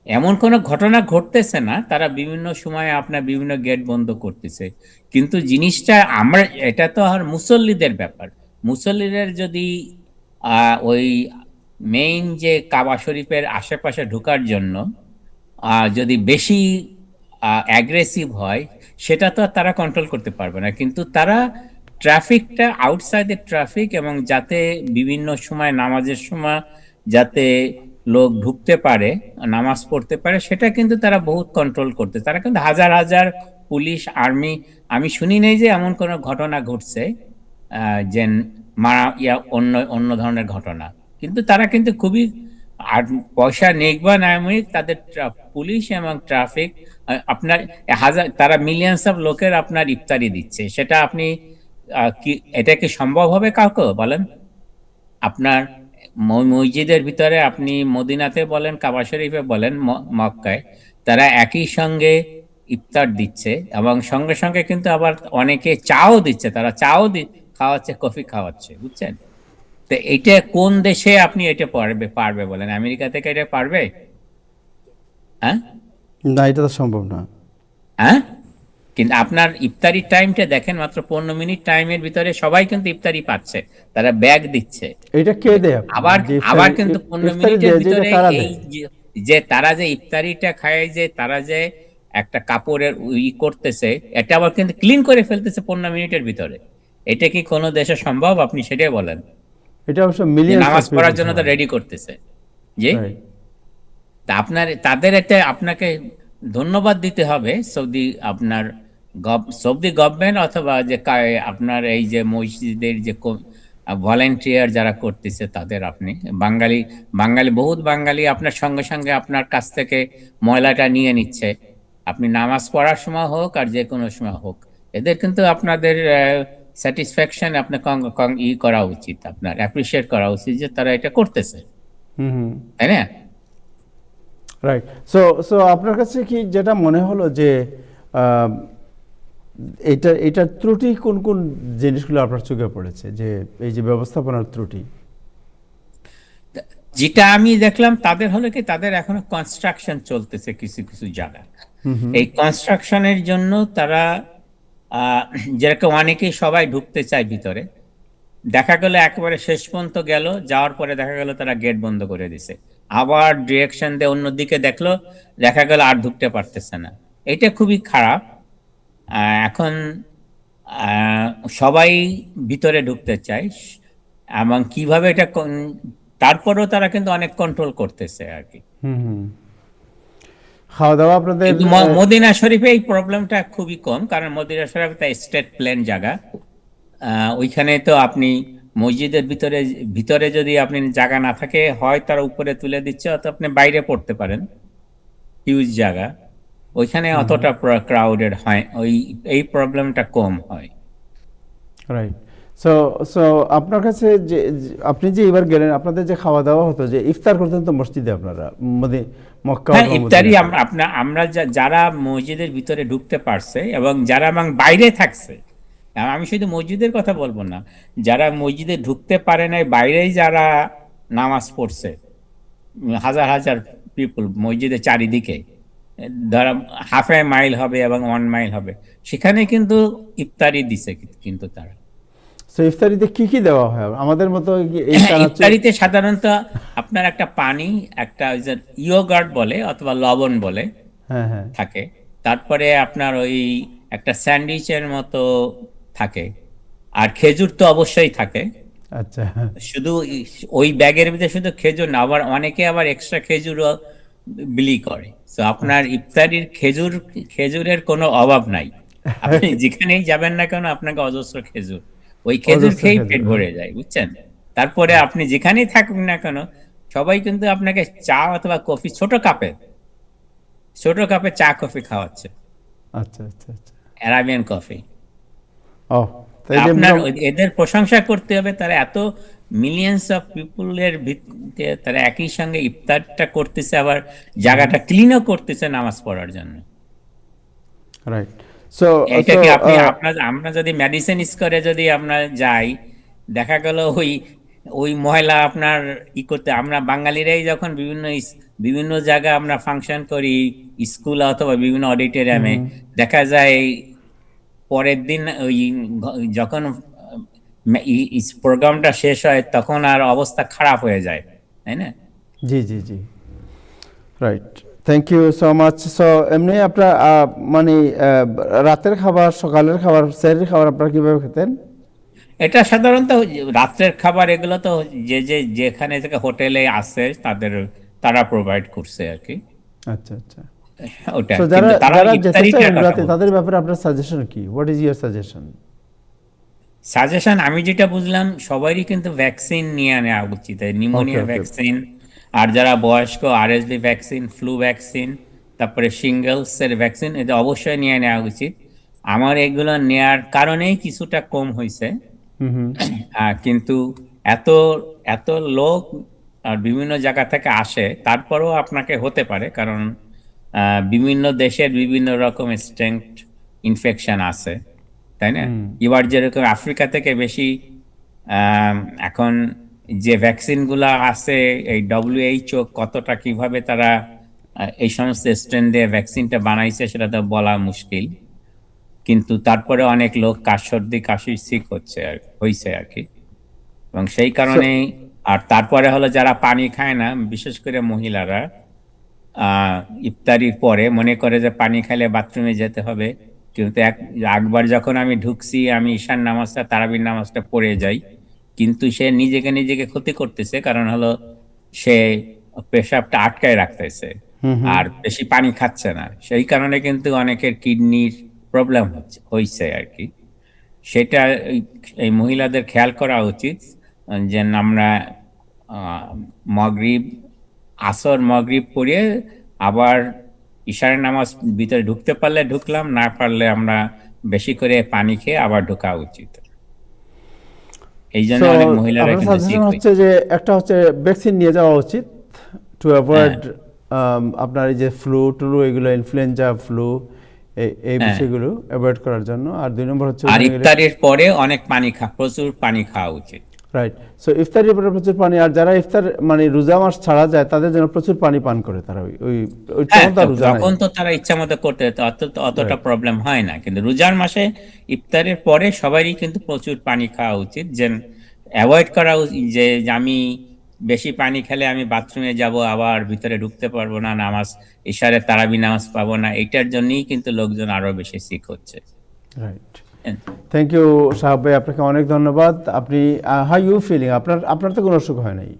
এমন কোনো ঘটনা ঘটতেছে না, তারা বিভিন্ন সময় আপনার বিভিন্ন গেট বন্ধ করতেছে। কিন্তু জিনিসটা এটা তো আর মুসল্লিদের ব্যাপার। মুসল্লিদের যদি ওই মেইন যে কাবা শরীফের আশেপাশে ঢোকার জন্য যদি বেশি অ্যাগ্রেসিভ হয়, সেটা তো আর তারা কন্ট্রোল করতে পারবে না। কিন্তু তারা ট্রাফিকটা, আউটসাইডের ট্রাফিক, এবং যাতে বিভিন্ন সময় নামাজের সময় যাতে লোক ঢুকতে পারে, নামাজ পড়তে পারে, সেটা কিন্তু তারা বহুত কন্ট্রোল করতে। তারা কিন্তু হাজার হাজার পুলিশ, আর্মি, আমি শুনি নাই যে এমন কোনো ঘটনা ঘটছে যে অন্য অন্য ধরনের ঘটনা। কিন্তু তারা কিন্তু খুবই, আর পয়সা নেই বা নাই, তাদের পুলিশ এবং ট্রাফিক আপনার তারা মিলিয়নস অফ লোকের আপনার ইফতারি দিচ্ছে। সেটা আপনি কি, এটা কি সম্ভব হবে কাউকে বলেন? আপনার মসজিদের ভিতরে, আপনি মদিনাতে বলেন, কাবা শরীফে বলেন, মক্কায়, তারা একই সঙ্গে ইফতার দিচ্ছে, এবং সঙ্গে সঙ্গে কিন্তু আবার অনেকে চাও দিচ্ছে। তারা চাও খাওয়াচ্ছে, কফি খাওয়াচ্ছে, বুঝছেন? তো এইটা কোন দেশে আপনি এটা পারবে বলেন? আমেরিকা থেকে এটা পারবে? হ্যাঁ, না, এটা তো সম্ভব না। হ্যাঁ, কিন্তু আপনার ইফতারির টাইমটা দেখেন, মাত্র 15 মিনিট টাইমের ভিতরে সবাই কিন্তু ইফতারি পাচ্ছে, তারা ব্যাগ দিচ্ছে। এটা কে দেয়? আবার কিন্তু 15 মিনিটের ভিতরে যে তারা যে ইফতারিটা খায়, যে তারা যে একটা কাপড়ের করতেছে, এটা আবার কিন্তু ক্লিন করে ফেলতেছে 15 মিনিটের ভিতরে। এটা কি কোনো দেশে সম্ভব? আপনি সেটাই বলেন। এটা অবশ্য যে মিলিয়ন্স নামাজ অফ পড়ার পিপলস জন্য তো হয়। রেডি করতেছে। জি, রাইট। তা তাদের একটা আপনাকে ধন্যবাদ দিতে হবে সৌদি, আপনার সৌদি গভর্নমেন্ট, অথবা যে আপনার এই যে মসজিদের যে ভলেন্টিয়ার যারা করতেছে তাদের। আপনি বাঙালি, বহুত বাঙালি আপনার সঙ্গে সঙ্গে আপনার কাছ থেকে ময়লাটা নিয়ে নিচ্ছে, আপনি নামাজ পড়ার সময় হোক আর যে কোনো সময় হোক। এদের কিন্তু আপনাদের স্যাটিসফ্যাকশন আপনার করা উচিত, আপনার অ্যাপ্রিসিয়েট করা উচিত যে তারা এটা করতেছে, হুম হুম। তাই না? রাইট। সো সো আপনার কাছে কি যেটা মনে হলো যে আহ, এটার ত্রুটি কোন কোন জিনিসগুলো আপনার চোখে পড়েছে, যে এই যে ব্যবস্থাপনার ত্রুটি? যেটা আমি দেখলাম তাদের হলো কি, তাদের এখনো কনস্ট্রাকশন চলতেছে কিছু কিছু জায়গা। এই কনস্ট্রাকশনের জন্য তারা আহ, যেরকম অনেকেই সবাই ঢুকতে চায় ভিতরে, দেখা গেল একেবারে শেষ পর্যন্ত গেল, যাওয়ার পরে দেখা গেল তারা গেট বন্ধ করে দিছে, আবার ডিরেকশন দিয়ে অন্যদিকে দেখলো, দেখা গেল আর ঢুকতে পারতেছে না। এটা খুবই খারাপ। এখন আহ, সবাই ভিতরে ঢুকতে চায়, এবং কিভাবে এটা তারপরেও তারা কিন্তু অনেক কন্ট্রোল করতেছে আর কি। হুম হুম। খাওয়া দাওয়া আপনাদের কিন্তু মদিনা শরীফে এই প্রবলেমটা খুবই কম, কারণ মদিনা শরীফ একটা স্টেট প্ল্যান জায়গা। ওইখানে তো আপনি মসজিদের ভিতরে ভিতরে যদি আপনি জায়গা না থাকে, হয় তারা উপরে তুলে দিচ্ছে, অথবা আপনি বাইরে পড়তে পারেন, হিউজ জায়গা। ওইখানে অতটা ক্রাউডেড হয়, এই প্রবলেমটা কম হয়। রাইট। সো সো আপনার কাছে আপনি যে এবার গেলেন, আপনাদের যে খাওয়া দাওয়া হতো, যে ইফতার করতেন তো মসজিদে আপনারা, মক্কা হ্যাঁ, অথবা ইফতারি মদিনাতে? আমরা যারা মসজিদের ভিতরে ঢুকতে পারছে এবং যারা বাইরে থাকছে, আমি শুধু মসজিদের কথা বলবো না, যারা মসজিদে ঢুকতে পারে নাই, বাইরেই যারা নামাজ পড়ছে, হাজার হাজার পিপল মসজিদের চারিদিকে, ধরা হাফ এ মাইল হবে এবং 1 মাইল হবে, সেখানে কিন্তু ইফতারি দিছে কিন্তু তারা। সো ইফতারিতে কি কি দেওয়া হয় আমাদের মতো এই চানাচুর? ইফতারিতে সাধারণত আপনার একটা পানি, একটা ওই যে ইয়োগার্ট বলে অথবা লবণ বলে হ্যাঁ হ্যাঁ। থাকে, তারপরে আপনার ওই একটা স্যান্ডউইচের মতো থাকে, আর খেজুর তো অবশ্যই থাকে। আচ্ছা। শুধু ওই ব্যাগের ভিতরে শুধু খেজুর না, আবার অনেকে আবার এক্সট্রা খেজুরও বিলি করে। তো আপনার ইফতারির খেজুরের কোনো অভাব নাই, আপনি যেখানেই যাবেন না কেন আপনাকে অজস্র খেজুর, ওই খেজুর অজস্র খেয়েই খেজুর, পেট হ্যাঁ। ভরে যায়, বুঝছেন? তারপরে আপনি যেখানেই থাকুন না কেন, সবাই কিন্তু আপনাকে চা অথবা কফি, ছোট কাপে চা কফি খাওয়াচ্ছে, আচ্ছা আচ্ছা আচ্ছা। Arabian coffee. ও, তাই যে আপনার এদের প্রশংসা করতে হবে, তারা এত মিলিয়ন্স অফ পিপুলের ভিত্তিতে তারা একই সঙ্গে ইফতারটা করতেছে, আবার জায়গাটা ক্লিনও করতেছে নামাজ পড়ার জন্য। রাইট। সো এটা কি আপনি আমরা যদি মেডিসিন স্কোরে যদি আমরা যাই, দেখা গেল ওই ওই মহিলা আপনার করতে, আমরা বাঙালিরাই যখন বিভিন্ন জায়গায় আমরা ফাংশন করি, স্কুল অথবা বিভিন্ন অডিটোরিয়ামে, দেখা যায় পরের দিন ওই যখন প্রোগ্রামটা শেষ হয় তখন আর অবস্থা খারাপ হয়ে যায়, তাই না? জি জি জি। Right. Thank you so much. So এমনি আপনার মানে রাতের খাবার, সকালের খাবার, সেহরির খাবার আপনারা কিভাবে খেতেন? এটা সাধারণত রাত্রের খাবার, এগুলো তো যেখানে থেকে হোটেলে আসে তারা প্রোভাইড করছে আর কি, আচ্ছা আচ্ছা। ওটা। সো যারা কিন্তু তারা যারা যেতে চায় ইফতারিটার কথা উমরাতে, বলছে। তাদের ব্যাপারে আপনার সাজেশন কি? What is your suggestion? Suggestion আমি যেটা বুঝলাম, সবারই কিন্তু ভ্যাকসিন নিয়ে নেওয়া উচিত, নিউমোনিয়া okay. ভ্যাকসিন, আর যারা বয়স্ক আরএসভি ভ্যাকসিন, ফ্লু ভ্যাকসিন, তারপরে শিঙ্গলস এর ভ্যাকসিন, এটা অবশ্যই নিয়ে নেওয়া উচিত। আমার এগুলো নেয়ার কারণেই কিছুটা কম হয়েছে। কিন্তু এত এত লোক আর বিভিন্ন জায়গা থেকে আসে, তারপরেও আপনাকে হতে পারে, কারণ বিভিন্ন দেশের বিভিন্ন রকম স্ট্রেংথ ইনফেকশন আছে, তাই না? এবার যেরকম আফ্রিকা থেকে বেশি এখন যে ভ্যাকসিন গুলা আছে, এই WHO কতটা কিভাবে তারা এই সমস্ত স্ট্রেন দিয়ে ভ্যাকসিনটা বানাইছে সেটা তো বলা মুশকিল, কিন্তু তারপরে অনেক লোক সর্দি কাশি ঠিক হয়েছে আর কি। এবং সেই কারণে, আর তারপরে হলো যারা পানি খায় না, বিশেষ করে মহিলারা, আহ, ইফতারির পরে মনে করে যে পানি খাইলে বাথরুমে যেতে হবে, কিন্তু একবার যখন আমি ঢুকছি, আমি ঈশান নামাজটা তারাবির নামাজটা পড়ে যাই, কিন্তু সে নিজেকে নিজেকে ক্ষতি করতেছে, কারণ হলো সে পেশাবটা আটকায় রাখতেছে আর বেশি পানি খাচ্ছে না, সেই কারণে কিন্তু অনেকের কিডনির প্রবলেম হয়েছে আর কি। সেটা এই মহিলাদের খেয়াল করা উচিত যে আমরা আহ, মাগরিব আসর মাগরিব পড়িয়ে আবার ইশারের নামাজ ভিতরে ঢুকতে পারলে ঢুকলাম, না পারলে আমরা বেশি করে পানি খেয়ে আবার ঢোকা উচিত। এই জন্য সো অনেক মহিলারা আপনার কিন্তু সাজেশন sick হচ্ছে যে একটা হচ্ছে ভ্যাকসিন নিয়ে যাওয়া উচিত টু অ্যাভয়েড আপনার এই যে ফ্লু টুলু এগুলো, ইনফ্লুয়েঞ্জা, ফ্লু, এই হ্যাঁ। বিষয়গুলো অ্যাভয়েড করার জন্য। আর 2 নম্বর হচ্ছে আর ইফতারের পরে অনেক পানি প্রচুর পানি খাওয়া উচিত। রাইট। সো ইফতারের পরে প্রচুর পানি, আর যারা ইফতার মানে রোজা মাস ছাড়া যায় তাদের জন্য প্রচুর পানি পান করে তারা, ওই হ্যাঁ, ক্ষমতা রোজা নাই। তখন তো তারা ইচ্ছা মতো করতে অতটা প্রবলেম হয় না, কিন্তু রোজার মাসে ইফতারের পরে সবারই কিন্তু প্রচুর পানি খাওয়া উচিত, যে অ্যাভয়েড করা উচিত যে আমি বেশি পানি খেলে আমি বাথরুমে যাব, আবার ভিতরে ঢুকতে পারবো না, নামাজ ইশারে তারাবি নামাজ পাবো না, এটার জন্যই কিন্তু লোকজন আরো বেশি সিক হচ্ছে। রাইট। থ্যাংক ইউ সাহাব ভাই, আপনাকে অনেক ধন্যবাদ। আপনি হাউ ইউ ফিলিং? আপনার তো কোনো অসুখ হয় নাই?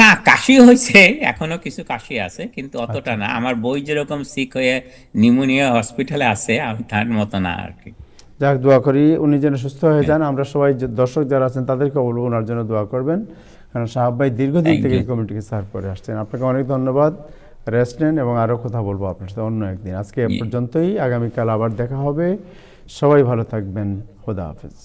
না, কাশি হয়েছে, এখনো কিছু কাশি আছে, কিন্তু অতটা না। আমার বই যেরকম সিক হয়ে নিউমোনিয়া হসপিটালে আছে, আমি তার মতো না আর কি। যাক, দোয়া করি উনি যেন সুস্থ হয়ে যান। আমরা সবাই দর্শক যারা আছেন তাদেরকে বলবো ওনার জন্য দোয়া করবেন, কারণ সাহাব ভাই দীর্ঘদিন Thank থেকে you. এই কমিটিকে সার্ভ করে আসছেন। আপনাকে অনেক ধন্যবাদ। রেস্ট নেন, এবং আরও কথা বলবো আপনার সাথে অন্য একদিন। আজকে এ পর্যন্তই, আগামীকাল আবার দেখা হবে। সবাই ভালো থাকবেন। খোদা হাফেজ।